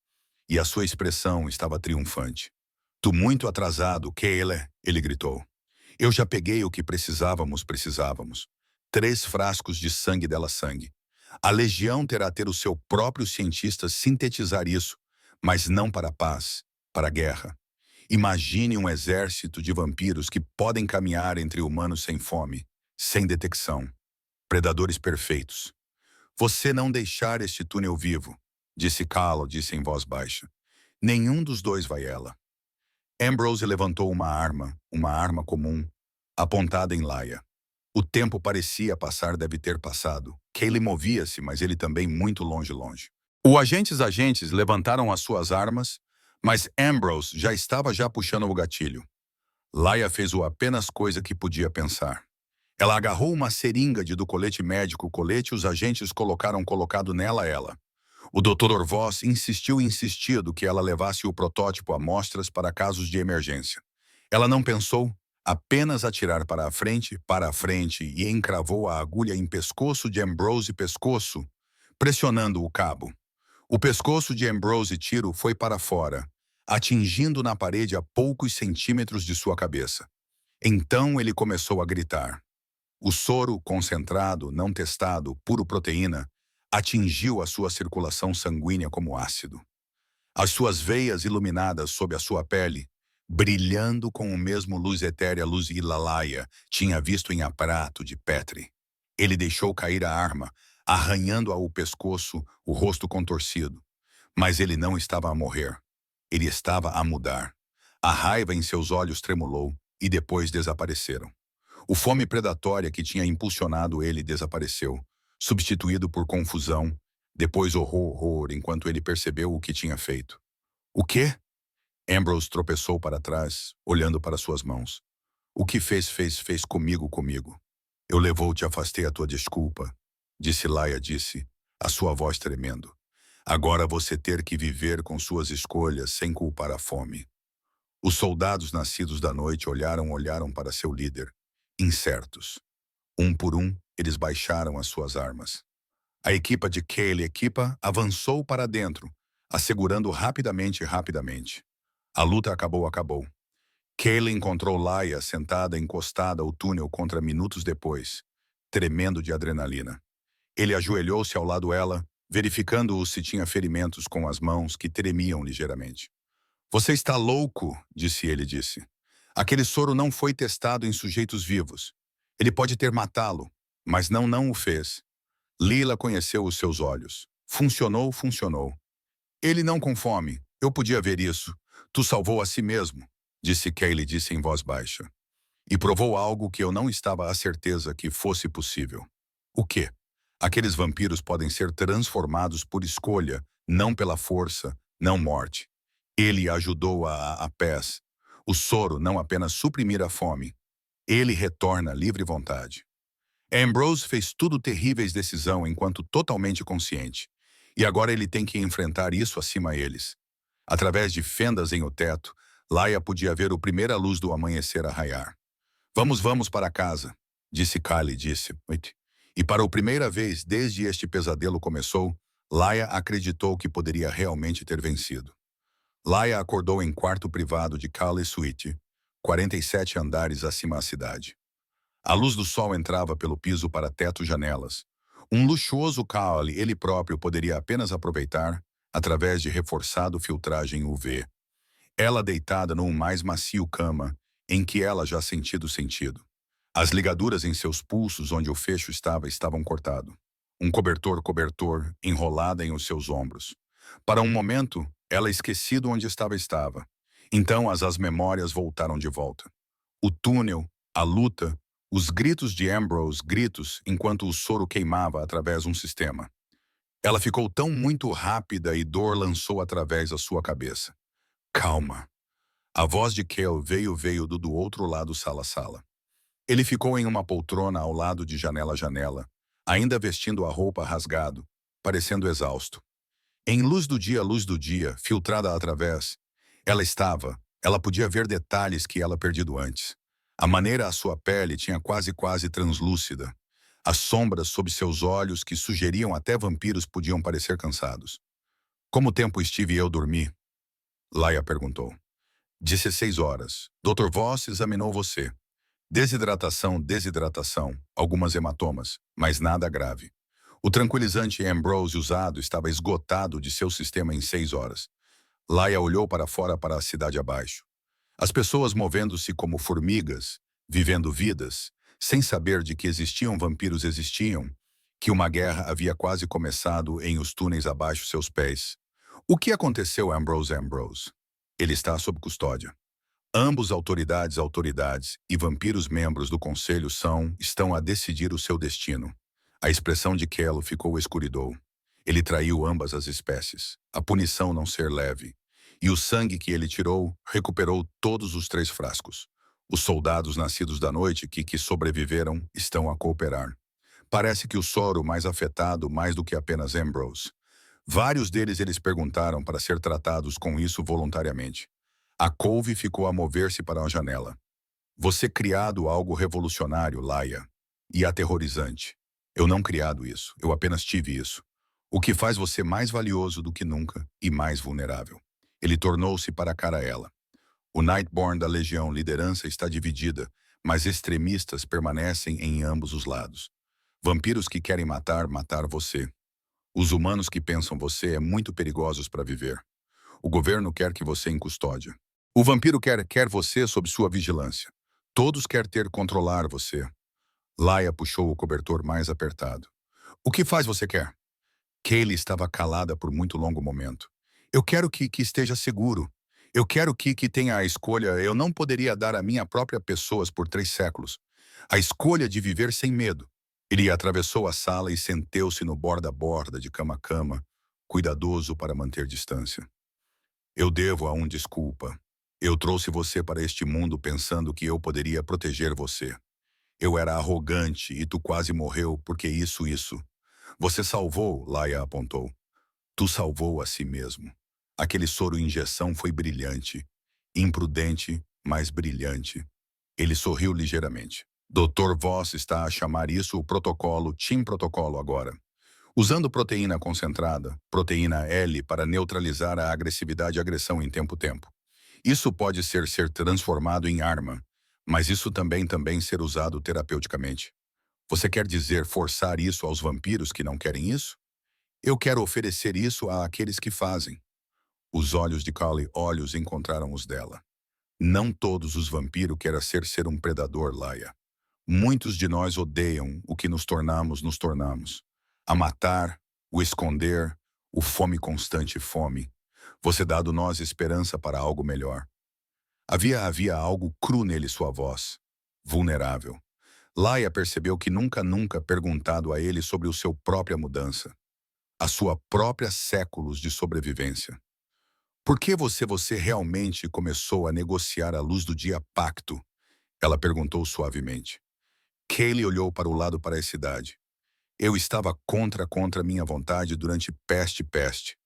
e a sua expressão estava triunfante. Tu muito atrasado, Kaylee, ele gritou. Eu já peguei o que precisávamos. 3 frascos de sangue dela sangue. A Legião terá ter o seu próprio cientista sintetizar isso, mas não para a paz, para a guerra. Imagine um exército de vampiros que podem caminhar entre humanos sem fome, sem detecção. Predadores perfeitos. Você não deixar este túnel vivo, disse disse em voz baixa. Nenhum dos dois vai ela. Ambrose levantou uma arma comum, apontada em Laia. O tempo parecia passar, deve ter passado. Kaylee movia-se, mas ele também muito longe. Os agentes levantaram as suas armas, mas Ambrose já estava puxando o gatilho. Laia fez o apenas coisa que podia pensar. Ela agarrou uma seringa do colete médico, os agentes colocaram nela ela. O Dr. Orvoz insistido que ela levasse o protótipo a amostras para casos de emergência. Ela não pensou, apenas atirar para a frente e encravou a agulha em pescoço de Ambrose pressionando o cabo. O pescoço de Ambrose tiro foi para fora, atingindo na parede a poucos centímetros de sua cabeça. Então ele começou a gritar. O soro concentrado, não testado, puro proteína, atingiu a sua circulação sanguínea como ácido. As suas veias iluminadas sob a sua pele, brilhando com o mesmo luz etérea luz Laia tinha visto em aparato de Petri. Ele deixou cair a arma, arranhando-a o pescoço, o rosto contorcido. Mas ele não estava a morrer. Ele estava a mudar. A raiva em seus olhos tremulou e depois desapareceram. O fome predatória que tinha impulsionado ele desapareceu, substituído por confusão, depois horror enquanto ele percebeu o que tinha feito. O quê? Ambrose tropeçou para trás, olhando para suas mãos. O que fez comigo. Eu te afastei a tua desculpa, disse Laia, a sua voz tremendo. Agora você ter que viver com suas escolhas sem culpar a fome. Os soldados nascidos da noite olharam para seu líder, incertos. Um por um, eles baixaram as suas armas. A equipa de Kaylee avançou para dentro, assegurando rapidamente. A luta acabou. Kaylee encontrou Laia sentada encostada ao túnel minutos depois, tremendo de adrenalina. Ele ajoelhou-se ao lado dela, verificando-o se tinha ferimentos com as mãos que tremiam ligeiramente. Você está louco, disse. Aquele soro não foi testado em sujeitos vivos. Ele pode ter matá-lo, mas não o fez. Lila conheceu os seus olhos. Funcionou. Ele não com fome. Eu podia ver isso. Tu salvou a si mesmo, disse em voz baixa. E provou algo que eu não estava à certeza que fosse possível. O quê? Aqueles vampiros podem ser transformados por escolha, não pela força, não morte. Ele ajudou a pés. O soro não apenas suprimir a fome. Ele retorna livre vontade. Ambrose fez tudo terríveis decisão enquanto totalmente consciente. E agora ele tem que enfrentar isso acima a eles. Através de fendas em o teto, Laia podia ver a primeira luz do amanhecer a raiar. Vamos para casa, disse. E para a primeira vez desde este pesadelo começou, Laia acreditou que poderia realmente ter vencido. Laia acordou em quarto privado de Cali Suite, 47 andares acima da cidade. A luz do sol entrava pelo piso para teto-janelas. Um luxuoso Cali ele próprio poderia apenas aproveitar através de reforçado filtragem UV. Ela deitada num mais macio cama, em que ela já sentido. As ligaduras em seus pulsos onde o fecho estavam cortados. Um cobertor enrolada em os seus ombros. Para um momento, ela esquecido onde estava. Então as memórias voltaram de volta. O túnel, a luta, os gritos de Ambrose, gritos enquanto o soro queimava através de um sistema. Ela ficou tão muito rápida e dor lançou através da sua cabeça. Calma. A voz de Cale veio do outro lado sala. Ele ficou em uma poltrona ao lado de janela, ainda vestindo a roupa rasgado, parecendo exausto. Em luz do dia, filtrada através, ela podia ver detalhes que ela perdido antes. A maneira a sua pele tinha quase translúcida. As sombras sob seus olhos que sugeriam até vampiros podiam parecer cansados. Como tempo estive eu dormi? Laia perguntou. 16 horas. Dr. Voss examinou você. Desidratação, algumas hematomas, mas nada grave. O tranquilizante Ambrose usado estava esgotado de seu sistema em 6 horas. Laia olhou para fora para a cidade abaixo. As pessoas movendo-se como formigas, vivendo vidas, sem saber de que vampiros existiam, que uma guerra havia quase começado em os túneis abaixo seus pés. O que aconteceu, Ambrose? Ele está sob custódia. Ambos autoridades e vampiros membros do conselho estão a decidir o seu destino. A expressão de Kello ficou escuridou. Ele traiu ambas as espécies. A punição não ser leve. E o sangue que ele tirou recuperou todos os 3 frascos. Os soldados nascidos da noite que sobreviveram estão a cooperar. Parece que o soro mais afetado mais do que apenas Ambrose. Vários deles eles perguntaram para ser tratados com isso voluntariamente. A couve ficou a mover-se para a janela. Você criado algo revolucionário, Laia, e aterrorizante. Eu não criado isso, eu apenas tive isso. O que faz você mais valioso do que nunca e mais vulnerável. Ele tornou-se para a cara ela. O Nightborn da Legião liderança está dividida, mas extremistas permanecem em ambos os lados. Vampiros que querem matar você. Os humanos que pensam você é muito perigosos para viver. O governo quer que você em custódia. O vampiro quer você sob sua vigilância. Todos querem controlar você. Laia puxou o cobertor mais apertado. O que faz você quer? Kaylee estava calada por muito longo momento. Eu quero que esteja seguro. Eu quero que tenha a escolha. Eu não poderia dar a minha própria pessoas por 3 séculos. A escolha de viver sem medo. Ele atravessou a sala e sentou-se no borda a borda de cama a cama, cuidadoso para manter distância. Eu devo a desculpa. Eu trouxe você para este mundo pensando que eu poderia proteger você. Eu era arrogante e tu quase morreu porque isso. Você salvou, Laia apontou. Tu salvou a si mesmo. Aquele soro injeção foi brilhante. Imprudente, mas brilhante. Ele sorriu ligeiramente. Dr. Voss está a chamar isso o protocolo, Team Protocolo agora. Usando proteína concentrada, proteína L para neutralizar a agressividade e agressão em tempo. Isso pode ser transformado em arma, mas isso também ser usado terapeuticamente. Você quer dizer forçar isso aos vampiros que não querem isso? Eu quero oferecer isso àqueles que fazem. Os olhos de Carly olhos encontraram os dela. Não todos os vampiros querem ser um predador, Laia. Muitos de nós odeiam o que nos tornamos. A matar, o esconder, o fome constante fome. Você dado nós esperança para algo melhor. Havia algo cru nele sua voz. Vulnerável. Laia percebeu que nunca perguntado a ele sobre o seu própria mudança. A sua própria séculos de sobrevivência. Por que você realmente começou a negociar à luz do dia pacto? Ela perguntou suavemente. Kaylee olhou para o lado para a cidade. Eu estava contra minha vontade durante peste.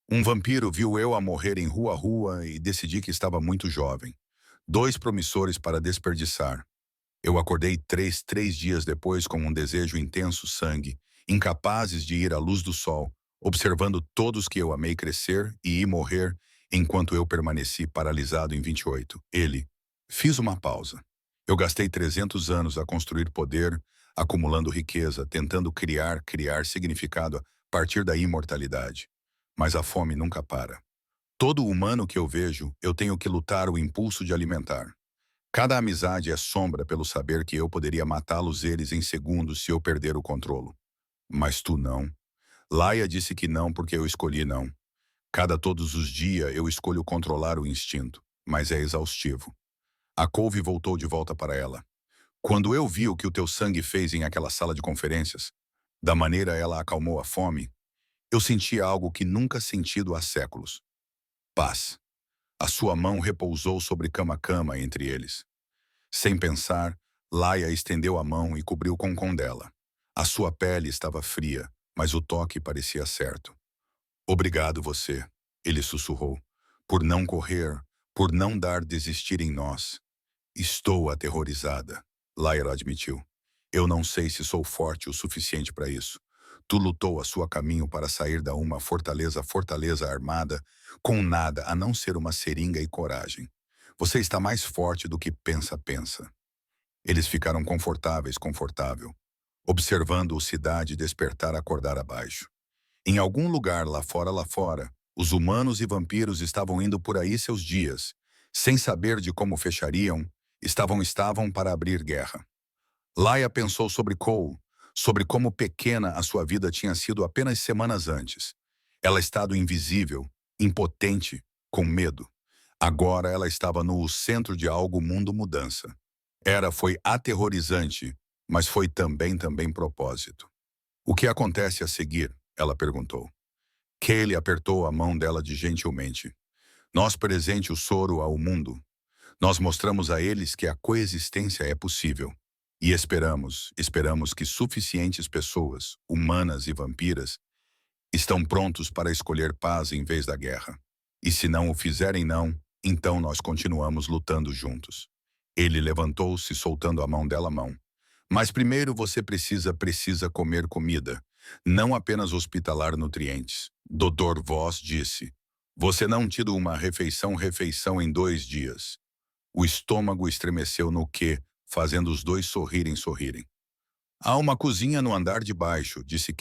Um vampiro viu eu a morrer em rua e decidi que estava muito jovem. Dois promissores para desperdiçar. Eu acordei três dias depois com um desejo intenso sangue, incapazes de ir à luz do sol, observando todos que eu amei crescer e ir morrer, enquanto eu permaneci paralisado em 28. Ele. Fiz uma pausa. Eu gastei 300 anos a construir poder, acumulando riqueza, tentando criar significado a partir da imortalidade. Mas a fome nunca para. Todo humano que eu vejo, eu tenho que lutar o impulso de alimentar. Cada amizade é sombra pelo saber que eu poderia matá-los eles em segundos se eu perder o controlo. Mas tu não. Laia disse que não porque eu escolhi não. Cada todos os dias eu escolho controlar o instinto, mas é exaustivo. A couve voltou de volta para ela. Quando eu vi o que o teu sangue fez em aquela sala de conferências, da maneira ela acalmou a fome, eu senti algo que nunca sentido há séculos. Paz. A sua mão repousou sobre cama entre eles. Sem pensar, Laia estendeu a mão e cobriu com o com dela. A sua pele estava fria, mas o toque parecia certo. Obrigado você, ele sussurrou, por não correr, por não dar desistir em nós. Estou aterrorizada, Laia admitiu. Eu não sei se sou forte o suficiente para isso. Tu lutou a sua caminho para sair da uma fortaleza armada, com nada a não ser uma seringa e coragem. Você está mais forte do que pensa. Eles ficaram confortável, observando a cidade despertar acordar abaixo. Em algum lugar lá fora, os humanos e vampiros estavam indo por aí seus dias, sem saber de como fechariam, estavam para abrir guerra. Laia pensou sobre Cole, sobre como pequena a sua vida tinha sido apenas semanas antes. Ela estado invisível, impotente, com medo. Agora ela estava no centro de algo mundo mudança. Foi aterrorizante, mas foi também propósito. O que acontece a seguir? Ela perguntou. Kaylee apertou a mão dela de gentilmente. Nós presente o soro ao mundo. Nós mostramos a eles que a coexistência é possível. E esperamos que suficientes pessoas, humanas e vampiras, estão prontos para escolher paz em vez da guerra. E se não o fizerem não, então nós continuamos lutando juntos. Ele levantou-se soltando a mão dela mão. Mas primeiro você precisa comer comida, não apenas hospitalar nutrientes. Dr. Voss disse. Você não tido uma refeição em 2 dias. O estômago estremeceu no que, fazendo os dois sorrirem. Há uma cozinha no andar de baixo, disse.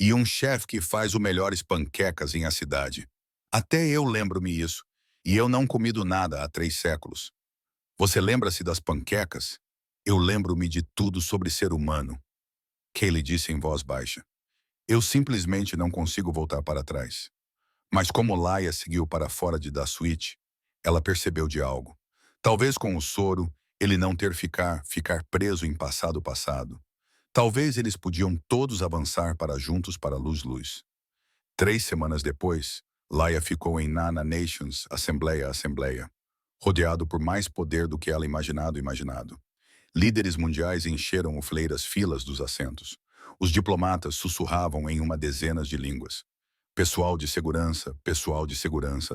E um chefe que faz o melhores panquecas em a cidade. Até eu lembro-me isso. E eu não comido nada há 3 séculos. Você lembra-se das panquecas? Eu lembro-me de tudo sobre ser humano. Kaylee disse em voz baixa. Eu simplesmente não consigo voltar para trás. Mas como Laia seguiu para fora da suíte, ela percebeu de algo. Talvez com o soro, ele não ter ficar preso em passado. Talvez eles podiam todos avançar para juntos para luz. 3 semanas depois, Laia ficou em Nana Nations, Assembleia, rodeado por mais poder do que ela imaginado. Líderes mundiais encheram fileiras filas dos assentos. Os diplomatas sussurravam em uma dezenas de línguas. Pessoal de segurança,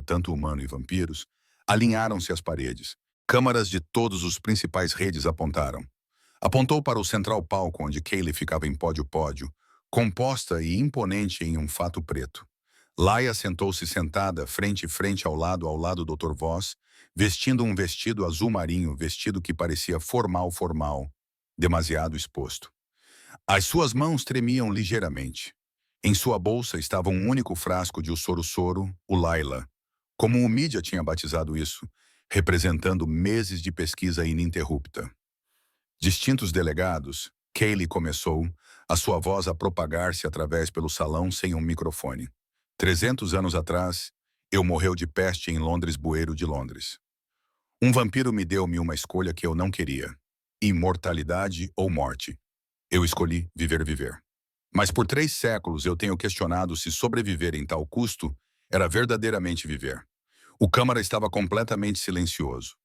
tanto humano e vampiros, alinharam-se às paredes. Câmaras de todos os principais redes apontaram. Apontou para o central palco onde Kaylee ficava em pódio, composta e imponente em um fato preto. Laia sentou-se sentada, frente ao lado Dr. Voss, vestindo um vestido azul marinho, vestido que parecia formal, demasiado exposto. As suas mãos tremiam ligeiramente. Em sua bolsa estava um único frasco de o soro-soro, o Laila, como o mídia tinha batizado isso, representando meses de pesquisa ininterrupta. Distintos delegados, Kaylee começou, a sua voz a propagar-se através pelo salão sem um microfone. 300 anos atrás, eu morreu de peste em Londres Bueiro de Londres. Um vampiro me deu-me uma escolha que eu não queria. Imortalidade ou morte. Eu escolhi viver. Mas por 3 séculos eu tenho questionado se sobreviver em tal custo era verdadeiramente viver. O Câmara estava completamente silencioso.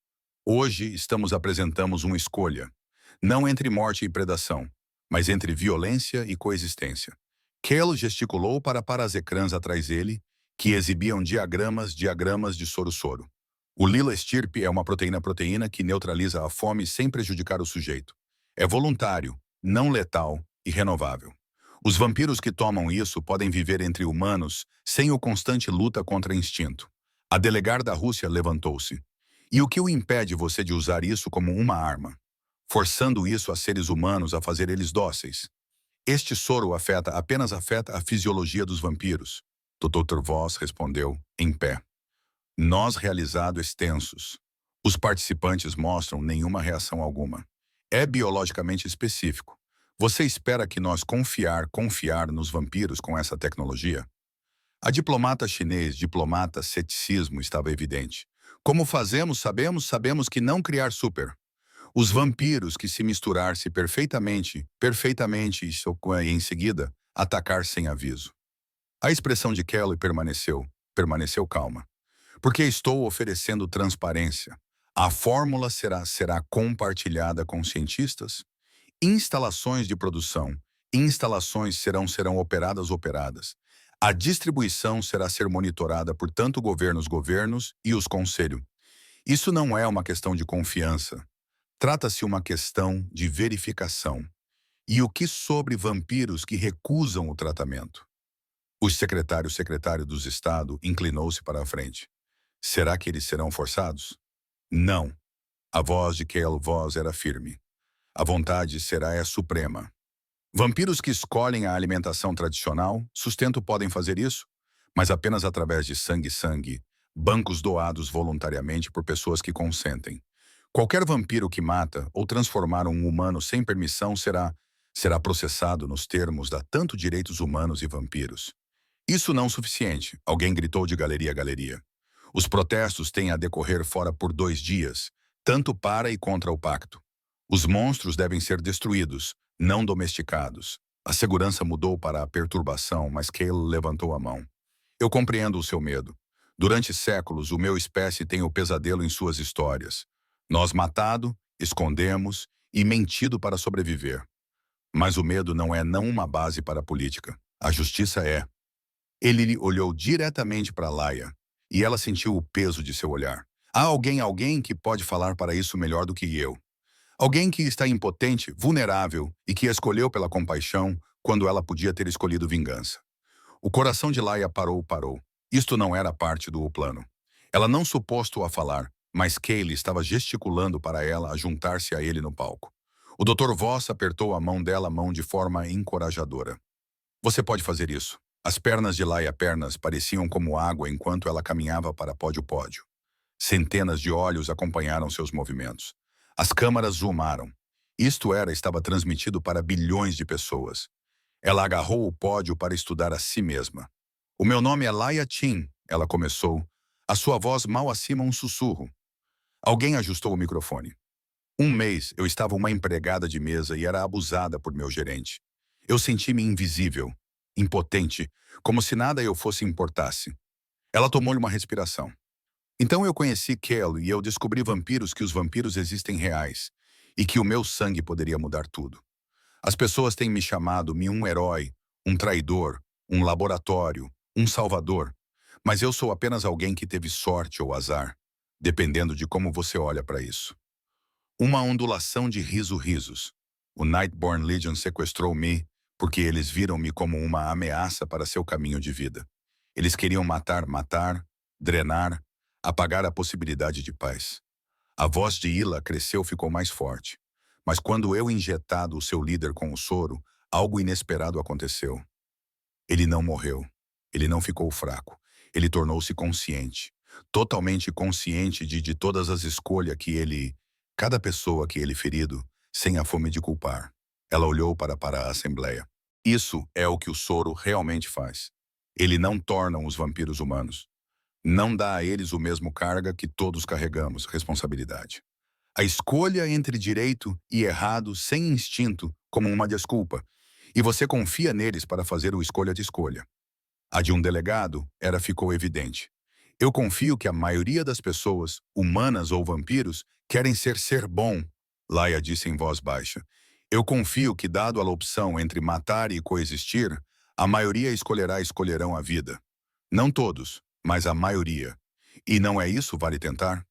Hoje apresentamos uma escolha, não entre morte e predação, mas entre violência e coexistência. Cale gesticulou para as ecrãs atrás dele, que exibiam diagramas de soro-soro. O lila estirpe é uma proteína que neutraliza a fome sem prejudicar o sujeito. É voluntário, não letal e renovável. Os vampiros que tomam isso podem viver entre humanos sem o constante luta contra instinto. A delegar da Rússia levantou-se. E o que o impede você de usar isso como uma arma? Forçando isso a seres humanos a fazer eles dóceis. Este soro apenas afeta a fisiologia dos vampiros. Dr. Voss respondeu, em pé. Nós realizado extensos. Os participantes mostram nenhuma reação alguma. É biologicamente específico. Você espera que nós confiar nos vampiros com essa tecnologia? A diplomata chinês, ceticismo estava evidente. Como fazemos, sabemos que não criar super. Os vampiros que se misturar-se perfeitamente e em seguida, atacar sem aviso. A expressão de Kelly permaneceu calma. Porque estou oferecendo transparência. A fórmula será compartilhada com cientistas. Instalações de produção. Instalações serão operadas. A distribuição ser monitorada por tanto governos e os conselhos. Isso não é uma questão de confiança. Trata-se uma questão de verificação. E o que sobre vampiros que recusam o tratamento? O secretário dos Estado inclinou-se para a frente. Será que eles serão forçados? Não. A voz de Cale Voss era firme. A vontade é suprema. Vampiros que escolhem a alimentação tradicional, sustento podem fazer isso, mas apenas através de sangue, bancos doados voluntariamente por pessoas que consentem. Qualquer vampiro que mata ou transformar um humano sem permissão será processado nos termos da tanto direitos humanos e vampiros. Isso não suficiente, alguém gritou de galeria a galeria. Os protestos têm a decorrer fora por 2 dias, tanto para e contra o pacto. Os monstros devem ser destruídos, não domesticados. A segurança mudou para a perturbação, mas Cale levantou a mão. Eu compreendo o seu medo. Durante séculos, o meu espécie tem o pesadelo em suas histórias. Nós matado, escondemos e mentido para sobreviver. Mas o medo não é uma base para a política. A justiça é. Ele lhe olhou diretamente para Laia, e ela sentiu o peso de seu olhar. Há alguém que pode falar para isso melhor do que eu. Alguém que está impotente, vulnerável e que escolheu pela compaixão quando ela podia ter escolhido vingança. O coração de Laia parou. Isto não era parte do plano. Ela não suposto a falar, mas Kaylee estava gesticulando para ela a juntar-se a ele no palco. O Dr. Voss apertou a mão dela de forma encorajadora. Você pode fazer isso. As pernas de Laia pareciam como água enquanto ela caminhava para pódio. Centenas de olhos acompanharam seus movimentos. As câmaras zoomaram. Estava transmitido para bilhões de pessoas. Ela agarrou o pódio para estudar a si mesma. O meu nome é Laia Chin, ela começou. A sua voz mal acima um sussurro. Alguém ajustou o microfone. 1 mês eu estava uma empregada de mesa e era abusada por meu gerente. Eu senti-me invisível, impotente, como se nada eu fosse importasse. Ela tomou-lhe uma respiração. Então eu conheci Cale e eu descobri que os vampiros existem reais e que o meu sangue poderia mudar tudo. As pessoas têm me chamado-me um herói, um traidor, um laboratório, um salvador, mas eu sou apenas alguém que teve sorte ou azar, dependendo de como você olha para isso. Uma ondulação de risos. O Nightborn Legion sequestrou-me porque eles viram-me como uma ameaça para seu caminho de vida. Eles queriam matar, drenar, apagar a possibilidade de paz. A voz de Ila ficou mais forte. Mas quando eu injetado o seu líder com o soro, algo inesperado aconteceu. Ele não morreu. Ele não ficou fraco. Ele tornou-se consciente. Totalmente consciente de todas as escolhas que ele... Cada pessoa que ele ferido, sem a fome de culpar. Ela olhou para a Assembleia. Isso é o que o soro realmente faz. Ele não torna os vampiros humanos. Não dá a eles o mesmo carga que todos carregamos, responsabilidade. A escolha entre direito e errado sem instinto, como uma desculpa. E você confia neles para fazer o escolha de escolha. A de um delegado ficou evidente. Eu confio que a maioria das pessoas, humanas ou vampiros, querem ser bom, Laia disse em voz baixa. Eu confio que, dado a opção entre matar e coexistir, a maioria escolherão a vida. Não todos, mas a maioria. E não é isso, vale tentar?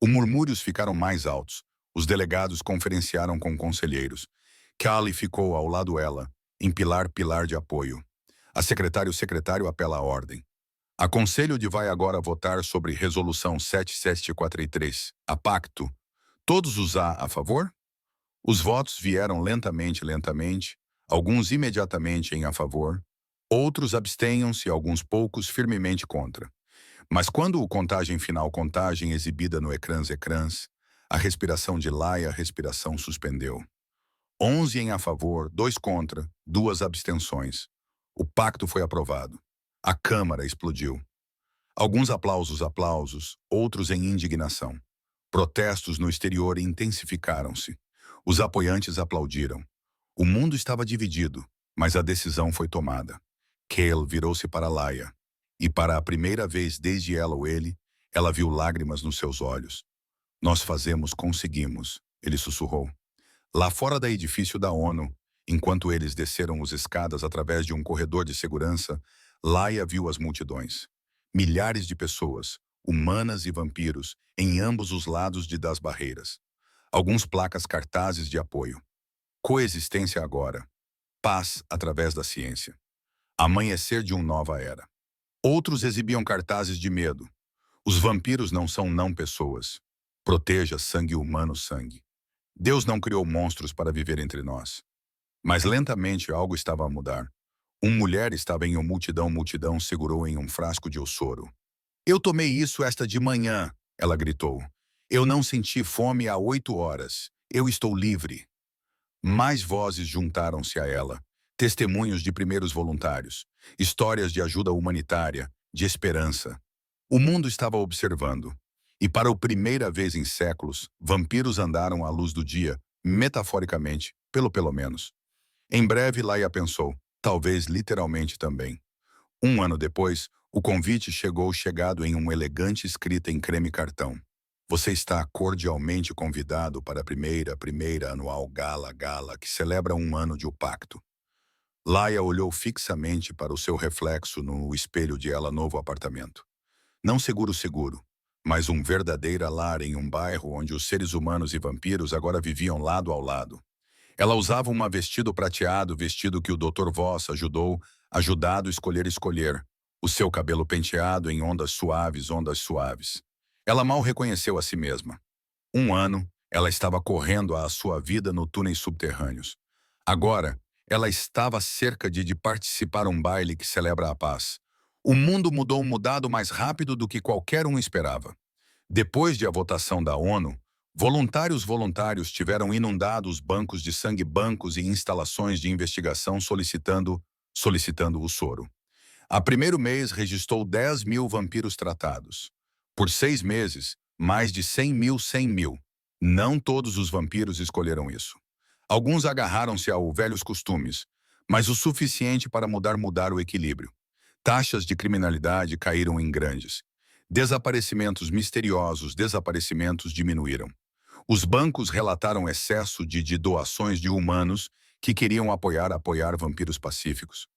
Os murmúrios ficaram mais altos. Os delegados conferenciaram com conselheiros. Callie ficou ao lado dela, em pilar de apoio. A secretário apela à ordem. Aconselho de vai agora votar sobre Resolução 7743, a pacto. Todos os a favor? Os votos vieram lentamente, alguns imediatamente em a favor, outros abstenham-se, alguns poucos firmemente contra. Mas quando o contagem exibida no ecrãs, a respiração de Laia, a respiração suspendeu. 11 em a favor, 2 contra, 2 abstenções. O pacto foi aprovado. A Câmara explodiu. Alguns aplausos, outros em indignação. Protestos no exterior intensificaram-se. Os apoiantes aplaudiram. O mundo estava dividido, mas a decisão foi tomada. Cale virou-se para Laia. E para a primeira vez desde ela ou ele, ela viu lágrimas nos seus olhos. Nós conseguimos, ele sussurrou. Lá fora do edifício da ONU, enquanto eles desceram as escadas através de um corredor de segurança, Laia viu as multidões. Milhares de pessoas, humanas e vampiros, em ambos os lados das barreiras. Alguns placas cartazes de apoio. Coexistência agora. Paz através da ciência. Amanhecer de uma nova era. Outros exibiam cartazes de medo. Os vampiros não são não pessoas. Proteja sangue humano sangue. Deus não criou monstros para viver entre nós. Mas lentamente algo estava a mudar. Uma mulher estava em uma multidão segurou em um frasco de soro. Eu tomei isso esta de manhã, ela gritou. Eu não senti fome há 8 horas. Eu estou livre. Mais vozes juntaram-se a ela. Testemunhos de primeiros voluntários. Histórias de ajuda humanitária, de esperança. O mundo estava observando. E para a primeira vez em séculos, vampiros andaram à luz do dia, metaforicamente, pelo menos. Em breve, Laia pensou, talvez literalmente também. 1 ano depois, o convite chegado em uma elegante escrita em creme cartão. Você está cordialmente convidado para a primeira anual gala que celebra 1 ano de O Pacto. Laia olhou fixamente para o seu reflexo no espelho de ela novo apartamento. Não seguro, mas um verdadeiro lar em um bairro onde os seres humanos e vampiros agora viviam lado ao lado. Ela usava um vestido prateado, vestido que o Dr. Voss ajudado a escolher. O seu cabelo penteado em ondas suaves. Ela mal reconheceu a si mesma. 1 ano, ela estava correndo a sua vida no túneis subterrâneos. Agora, ela estava cerca de participar um baile que celebra a paz. O mundo mudado mais rápido do que qualquer um esperava. Depois de a votação da ONU, voluntários tiveram inundado os bancos de sangue, bancos e instalações de investigação solicitando o soro. A primeiro mês registrou 10 mil vampiros tratados. Por 6 meses, mais de 100 mil. Não todos os vampiros escolheram isso. Alguns agarraram-se a velhos costumes, mas o suficiente para mudar o equilíbrio. Taxas de criminalidade caíram em grandes. Desaparecimentos misteriosos, diminuíram. Os bancos relataram excesso de doações de humanos que queriam apoiar vampiros pacíficos.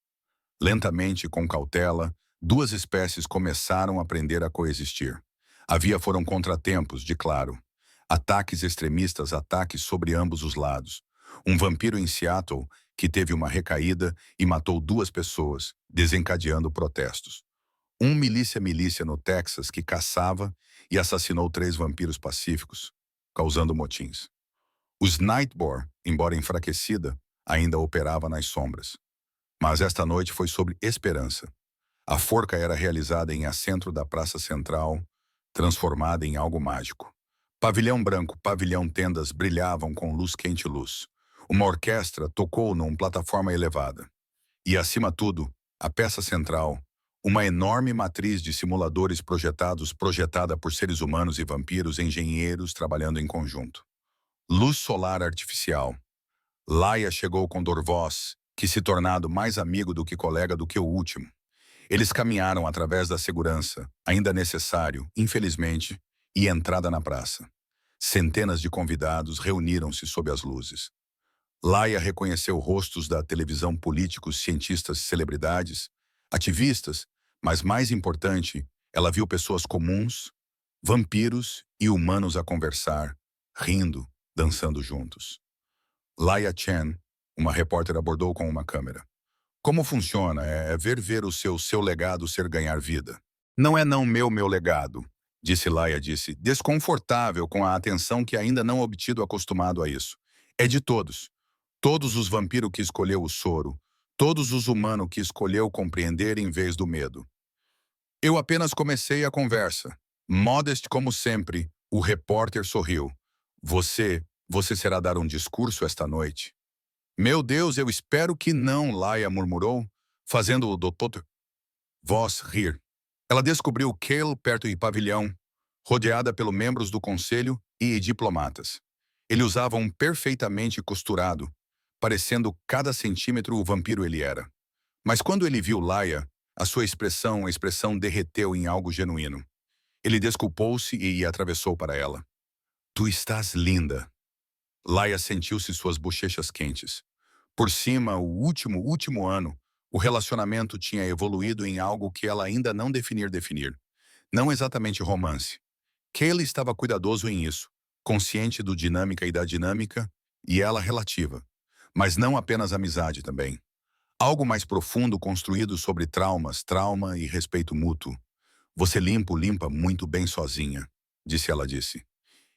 Lentamente, com cautela, 2 espécies começaram a aprender a coexistir. Foram contratempos, claro. Ataques extremistas, ataques sobre ambos os lados. Um vampiro em Seattle que teve uma recaída e matou 2 pessoas, desencadeando protestos. Milícia no Texas que caçava e assassinou 3 vampiros pacíficos, causando motins. Os Nightbore, embora enfraquecida, ainda operava nas sombras. Mas esta noite foi sobre esperança. A forca era realizada em centro da praça central, transformada em algo mágico. Pavilhão branco, pavilhão tendas brilhavam com luz quente luz. Uma orquestra tocou numa plataforma elevada. E, acima tudo, a peça central, uma enorme matriz de simuladores projetada por seres humanos e vampiros engenheiros trabalhando em conjunto. Luz solar artificial. Laia chegou com Dorvoz, que se tornado mais amigo do que colega do que o último. Eles caminharam através da segurança, ainda necessário, infelizmente, e entrada na praça. Centenas de convidados reuniram-se sob as luzes. Laia reconheceu rostos da televisão, políticos, cientistas, celebridades, ativistas, mas mais importante, ela viu pessoas comuns, vampiros e humanos a conversar, rindo, dançando juntos. Laia Chen, uma repórter, abordou com uma câmera. Como funciona? É ver o seu legado ser ganhar vida. Não é não meu legado, disse Laia, desconfortável com a atenção que ainda não obtido acostumado a isso. É de todos. Todos os vampiros que escolheu o soro. Todos os humanos que escolheu compreender em vez do medo. Eu apenas comecei a conversa. Modest como sempre, o repórter sorriu. Você será dar um discurso esta noite? Meu Deus, eu espero que não, Laia murmurou, fazendo o Dr. Voss rir. Ela descobriu Cale perto do pavilhão, rodeada pelos membros do conselho e diplomatas. Ele usava um perfeitamente costurado, parecendo cada centímetro o vampiro ele era. Mas quando ele viu Laia, a expressão derreteu em algo genuíno. Ele desculpou-se e atravessou para ela. Tu estás linda. Laia sentiu-se suas bochechas quentes. Por cima, o último ano, o relacionamento tinha evoluído em algo que ela ainda não definir. Não exatamente romance. Cale estava cuidadoso em isso, consciente do dinâmica e da dinâmica, e ela relativa. Mas não apenas amizade também. Algo mais profundo construído sobre trauma e respeito mútuo. Você limpa muito bem sozinha, disse.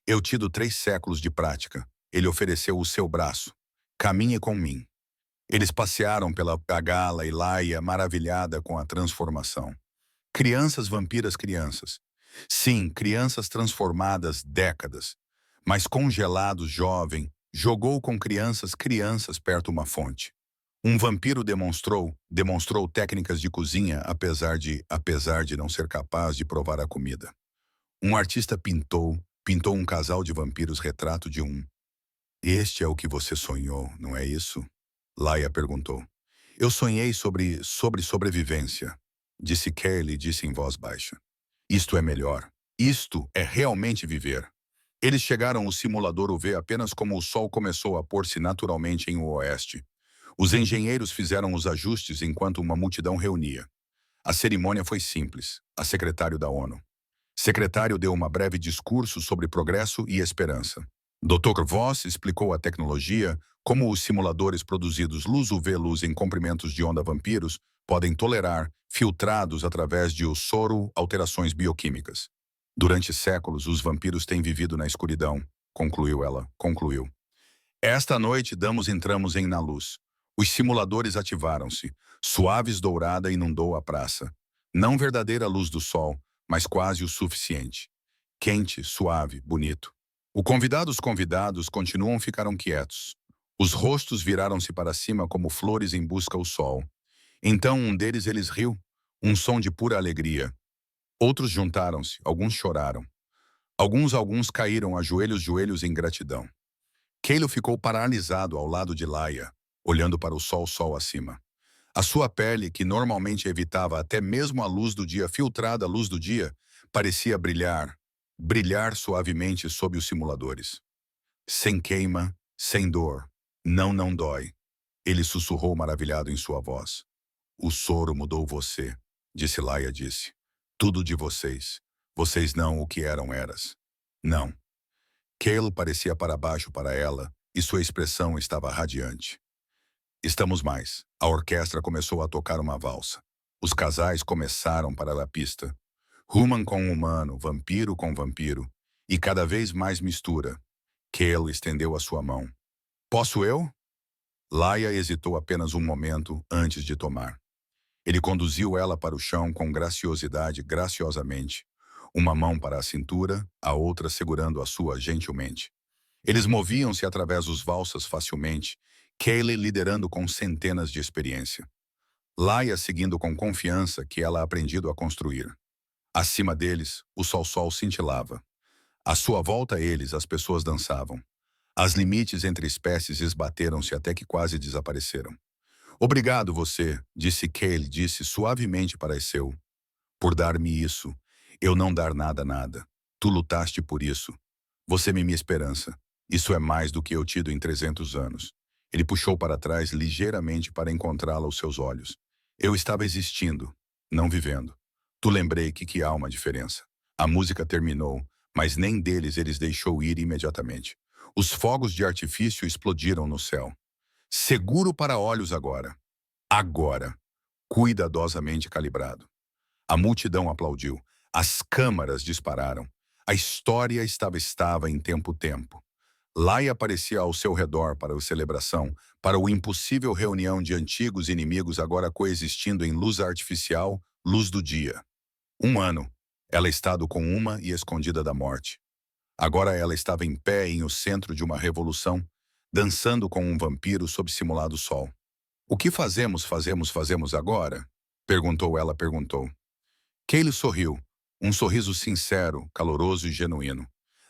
Eu te dou 3 séculos de prática. Ele ofereceu o seu braço. Caminhe com mim. Eles passearam pela gala e Laia, maravilhada com a transformação. Crianças vampiras crianças. Sim, crianças transformadas décadas. Mas congelados jovem, jogou com crianças perto uma fonte. Um vampiro demonstrou técnicas de cozinha apesar de não ser capaz de provar a comida. Um artista pintou um casal de vampiros retrato de um. Este é o que você sonhou, não é isso? Laia perguntou. Eu sonhei sobre sobrevivência, disse Kelly, em voz baixa. Isto é melhor. Isto é realmente viver. Eles chegaram ao simulador UV apenas como o sol começou a pôr-se naturalmente em o oeste. Os engenheiros fizeram os ajustes enquanto uma multidão reunia. A cerimônia foi simples. A secretário da ONU. Secretário deu uma breve discurso sobre progresso e esperança. Dr. Voss explicou a tecnologia, como os simuladores produzidos luz UV luz em comprimentos de onda vampiros podem tolerar, filtrados através de o soro, alterações bioquímicas. Durante séculos, os vampiros têm vivido na escuridão, concluiu. Esta noite entramos na luz. Os simuladores ativaram-se. Suaves dourada inundou a praça. Não verdadeira luz do sol, mas quase o suficiente. Quente, suave, bonito. Os convidados ficaram quietos. Os rostos viraram-se para cima como flores em busca ao sol. Então um deles riu, um som de pura alegria. Outros juntaram-se, alguns choraram. Alguns caíram a joelhos em gratidão. Cale ficou paralisado ao lado de Laia, olhando para o sol acima. A sua pele, que normalmente evitava até mesmo a luz do dia, filtrada a luz do dia, parecia brilhar suavemente sob os simuladores. Sem queima, sem dor. Não dói. Ele sussurrou maravilhado em sua voz. O soro mudou você, Laia. Tudo de vocês. Vocês não o que eras. Não. Cale parecia para baixo para ela, e sua expressão estava radiante. Estamos mais. A orquestra começou a tocar uma valsa. Os casais começaram para a pista. Human com humano, vampiro com vampiro. E cada vez mais mistura. Cale estendeu a sua mão. Posso eu? Laia hesitou apenas um momento antes de tomar. Ele conduziu ela para o chão com graciosidade, graciosamente. Uma mão para a cintura, a outra segurando a sua gentilmente. Eles moviam-se através dos valsas facilmente, Kaylee liderando com centenas de experiência. Laia seguindo com confiança que ela aprendido a construir. Acima deles, o sol cintilava. À sua volta eles, as pessoas dançavam. As limites entre espécies esbateram-se até que quase desapareceram. Obrigado você, disse Kaylee, disse suavemente para Eseu, por dar-me isso. Eu não dar nada. Tu lutaste por isso. Você me minha esperança. Isso é mais do que eu tido em 300 anos. Ele puxou para trás ligeiramente para encontrá-la aos seus olhos. Eu estava existindo, não vivendo. Tu lembrei que há uma diferença. A música terminou, mas nem deles eles deixou ir imediatamente. Os fogos de artifício explodiram no céu. Seguro para olhos agora. Agora. Cuidadosamente calibrado. A multidão aplaudiu. As câmaras dispararam. A história estava em tempo. Laia aparecia ao seu redor para a celebração, para o impossível reunião de antigos inimigos agora coexistindo em luz artificial, luz do dia. 1 ano. Ela estado com uma e escondida da morte. Agora ela estava em pé em o centro de uma revolução, dançando com um vampiro sob simulado sol. O que fazemos agora? Perguntou ela. Kaylee sorriu, um sorriso sincero, caloroso e genuíno.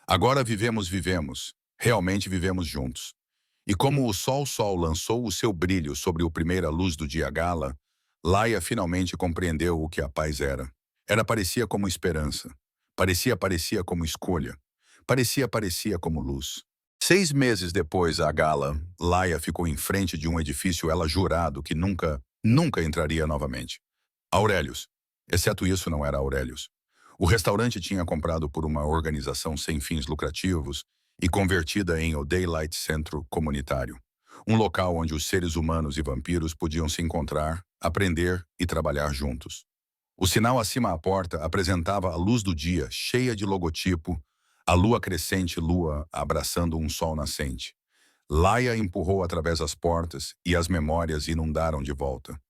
Agora vivemos. Realmente vivemos juntos. E como o sol lançou o seu brilho sobre a primeira luz do dia gala, Laia finalmente compreendeu o que a paz era. Parecia como esperança. Parecia como escolha. Parecia como luz. 6 meses depois da gala, Laia ficou em frente de um edifício ela jurado que nunca entraria novamente. Aurelius. Exceto isso, não era Aurelius. O restaurante tinha comprado por uma organização sem fins lucrativos e convertida em o Daylight Centro Comunitário, um local onde os seres humanos e vampiros podiam se encontrar, aprender e trabalhar juntos. O sinal acima à porta apresentava a luz do dia, cheia de logotipo, a lua crescente lua abraçando um sol nascente. Laia empurrou através das portas e as memórias inundaram de volta.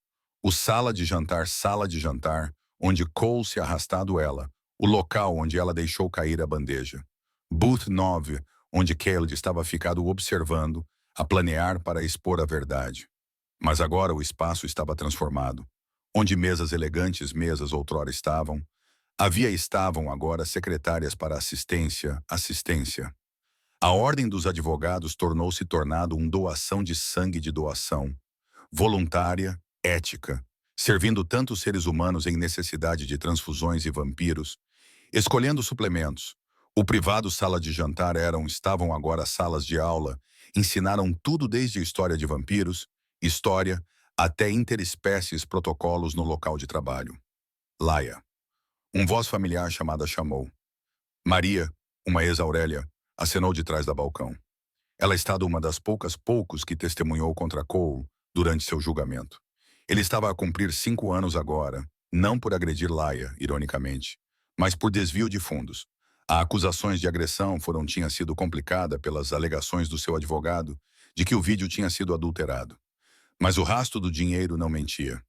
O sala de jantar, onde Cole se arrastado ela, o local onde ela deixou cair a bandeja. Booth 9, onde Caled estava ficado observando, a planear para expor a verdade. Mas agora o espaço estava transformado. Onde mesas elegantes outrora estavam agora secretárias para assistência. A ordem dos advogados tornou-se doação de sangue de doação, voluntária, ética, servindo tantos seres humanos em necessidade de transfusões e vampiros, escolhendo suplementos. O privado sala de jantar estavam agora salas de aula, ensinaram tudo desde a história de vampiros, história, até interespécies protocolos no local de trabalho. Laia. Voz familiar chamou. Maria, uma ex-Aurélia, acenou de trás da balcão. Ela estava uma das poucos que testemunhou contra Cole durante seu julgamento. Ele estava a cumprir 5 anos agora, não por agredir Laia, ironicamente, mas por desvio de fundos. As acusações de agressão tinha sido complicada pelas alegações do seu advogado de que o vídeo tinha sido adulterado. Mas o rastro do dinheiro não mentia.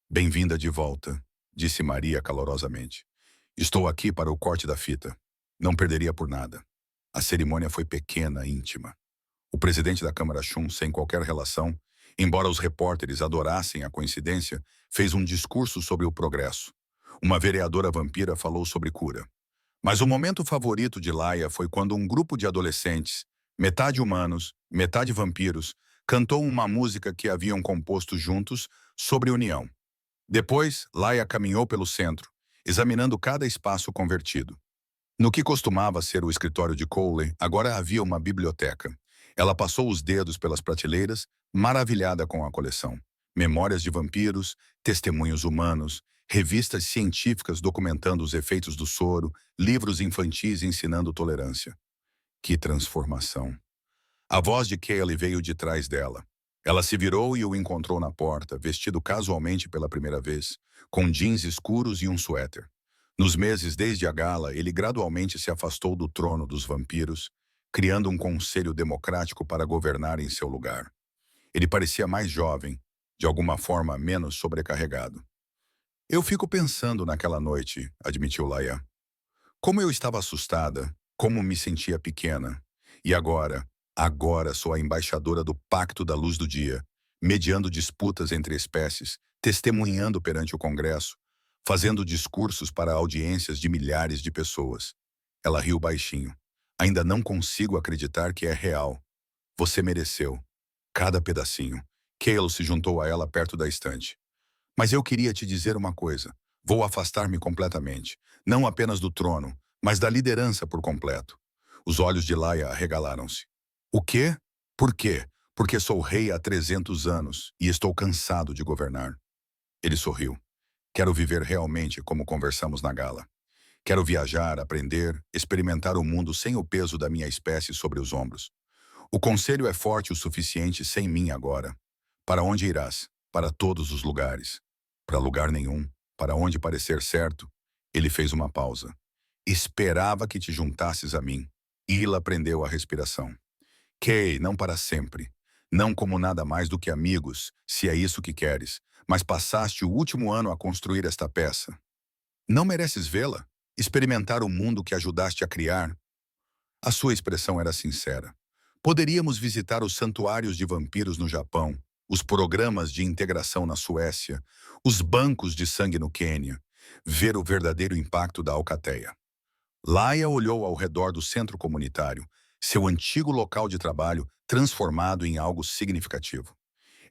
Bem-vinda de volta, disse Maria calorosamente. Estou aqui para o corte da fita. Não perderia por nada. A cerimônia foi pequena, íntima. O presidente da Câmara Shun, sem qualquer relação, embora os repórteres adorassem a coincidência, fez um discurso sobre o progresso. Uma vereadora vampira falou sobre cura. Mas o momento favorito de Laia foi quando um grupo de adolescentes, metade humanos, metade vampiros, cantou uma música que haviam composto juntos sobre união. Depois, Laia caminhou pelo centro, examinando cada espaço convertido. No que costumava ser o escritório de Cole, agora havia uma biblioteca. Ela passou os dedos pelas prateleiras, maravilhada com a coleção. Memórias de vampiros, testemunhos humanos, revistas científicas documentando os efeitos do soro, livros infantis ensinando tolerância. Que transformação! A voz de Kaylee veio de trás dela. Ela se virou e o encontrou na porta, vestido casualmente pela primeira vez, com jeans escuros e um suéter. Nos meses desde a gala, ele gradualmente se afastou do trono dos vampiros, criando um conselho democrático para governar em seu lugar. Ele parecia mais jovem, de alguma forma menos sobrecarregado. Eu fico pensando naquela noite, admitiu Laia. Como eu estava assustada, como me sentia pequena. E agora sou a embaixadora do Pacto da Luz do Dia, mediando disputas entre espécies, testemunhando perante o Congresso, fazendo discursos para audiências de milhares de pessoas. Ela riu baixinho. Ainda não consigo acreditar que é real. Você mereceu. Cada pedacinho. Cale se juntou a ela perto da estante. Mas eu queria te dizer uma coisa. Vou afastar-me completamente. Não apenas do trono, mas da liderança por completo. Os olhos de Laia arregalaram-se. O quê? Por quê? Porque sou rei há 300 anos e estou cansado de governar. Ele sorriu. Quero viver realmente como conversamos na gala. Quero viajar, aprender, experimentar o mundo sem o peso da minha espécie sobre os ombros. O conselho é forte o suficiente sem mim agora. Para onde irás? Para todos os lugares. Para lugar nenhum. Para onde parecer certo. Ele fez uma pausa. Esperava que te juntasses a mim. Ila prendeu a respiração. Kay, não para sempre. Não como nada mais do que amigos, se é isso que queres. Mas passaste o último ano a construir esta peça. Não mereces vê-la? Experimentar o mundo que ajudaste a criar? A sua expressão era sincera. Poderíamos visitar os santuários de vampiros no Japão, os programas de integração na Suécia, os bancos de sangue no Quênia, ver o verdadeiro impacto da alcateia. Laia olhou ao redor do centro comunitário, seu antigo local de trabalho transformado em algo significativo.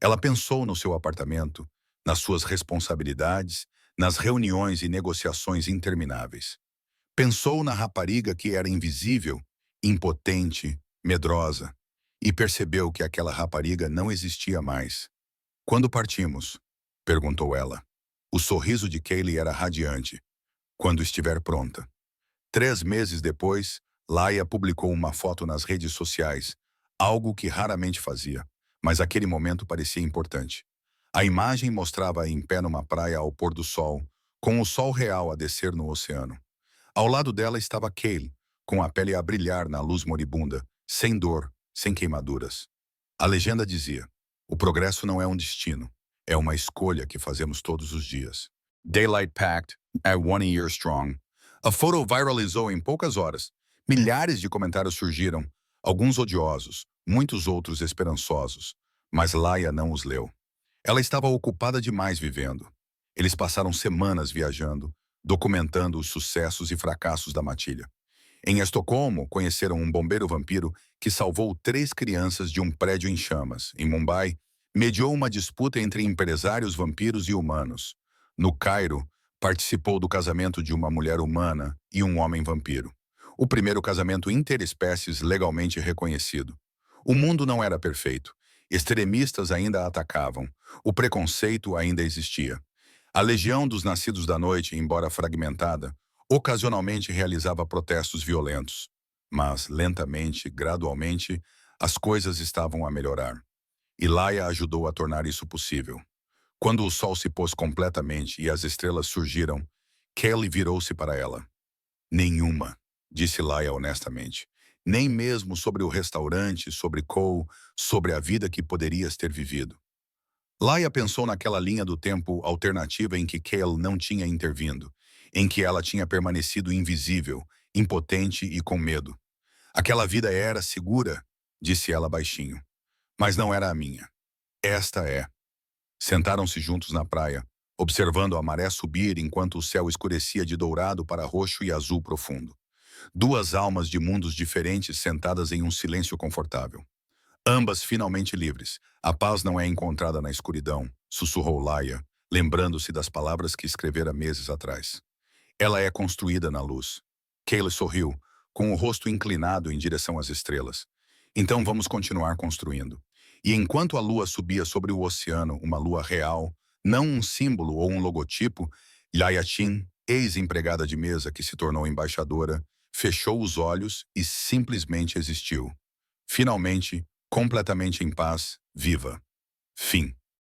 Ela pensou no seu apartamento, nas suas responsabilidades, nas reuniões e negociações intermináveis. Pensou na rapariga que era invisível, impotente, medrosa, e percebeu que aquela rapariga não existia mais. Quando partimos? Perguntou ela. O sorriso de Kaylee era radiante. Quando estiver pronta. 3 meses depois, Laia publicou uma foto nas redes sociais, algo que raramente fazia, mas aquele momento parecia importante. A imagem mostrava-a em pé numa praia ao pôr do sol, com o sol real a descer no oceano. Ao lado dela estava Kale, com a pele a brilhar na luz moribunda, sem dor, sem queimaduras. A legenda dizia: o progresso não é um destino, é uma escolha que fazemos todos os dias. Daylight Pact, at 1 year strong. A foto viralizou em poucas horas. Milhares de comentários surgiram, alguns odiosos, muitos outros esperançosos. Mas Laia não os leu. Ela estava ocupada demais vivendo. Eles passaram semanas viajando, documentando os sucessos e fracassos da matilha. Em Estocolmo, conheceram um bombeiro vampiro que salvou 3 crianças de um prédio em chamas. Em Mumbai, mediou uma disputa entre empresários vampiros e humanos. No Cairo, participou do casamento de uma mulher humana e um homem vampiro. O primeiro casamento interespécies legalmente reconhecido. O mundo não era perfeito. Extremistas ainda atacavam. O preconceito ainda existia. A Legião dos Nascidos da Noite, embora fragmentada, ocasionalmente realizava protestos violentos. Mas, lentamente, gradualmente, as coisas estavam a melhorar. E Laia ajudou a tornar isso possível. Quando o sol se pôs completamente e as estrelas surgiram, Kelly virou-se para ela. Nenhuma, disse Laia honestamente. Nem mesmo sobre o restaurante, sobre Cole, sobre a vida que poderias ter vivido. Laia pensou naquela linha do tempo alternativa em que Cale não tinha intervindo, em que ela tinha permanecido invisível, impotente e com medo. Aquela vida era segura, disse ela baixinho. Mas não era a minha. Esta é. Sentaram-se juntos na praia, observando a maré subir enquanto o céu escurecia de dourado para roxo e azul profundo. 2 almas de mundos diferentes sentadas em um silêncio confortável. Ambas finalmente livres. A paz não é encontrada na escuridão, sussurrou Laia, lembrando-se das palavras que escrevera meses atrás. Ela é construída na luz. Kaylee sorriu, com o rosto inclinado em direção às estrelas. Então vamos continuar construindo. E enquanto a lua subia sobre o oceano, uma lua real, não um símbolo ou um logotipo, Yayatin, ex-empregada de mesa que se tornou embaixadora, fechou os olhos e simplesmente existiu. Finalmente, completamente em paz, viva. Fim.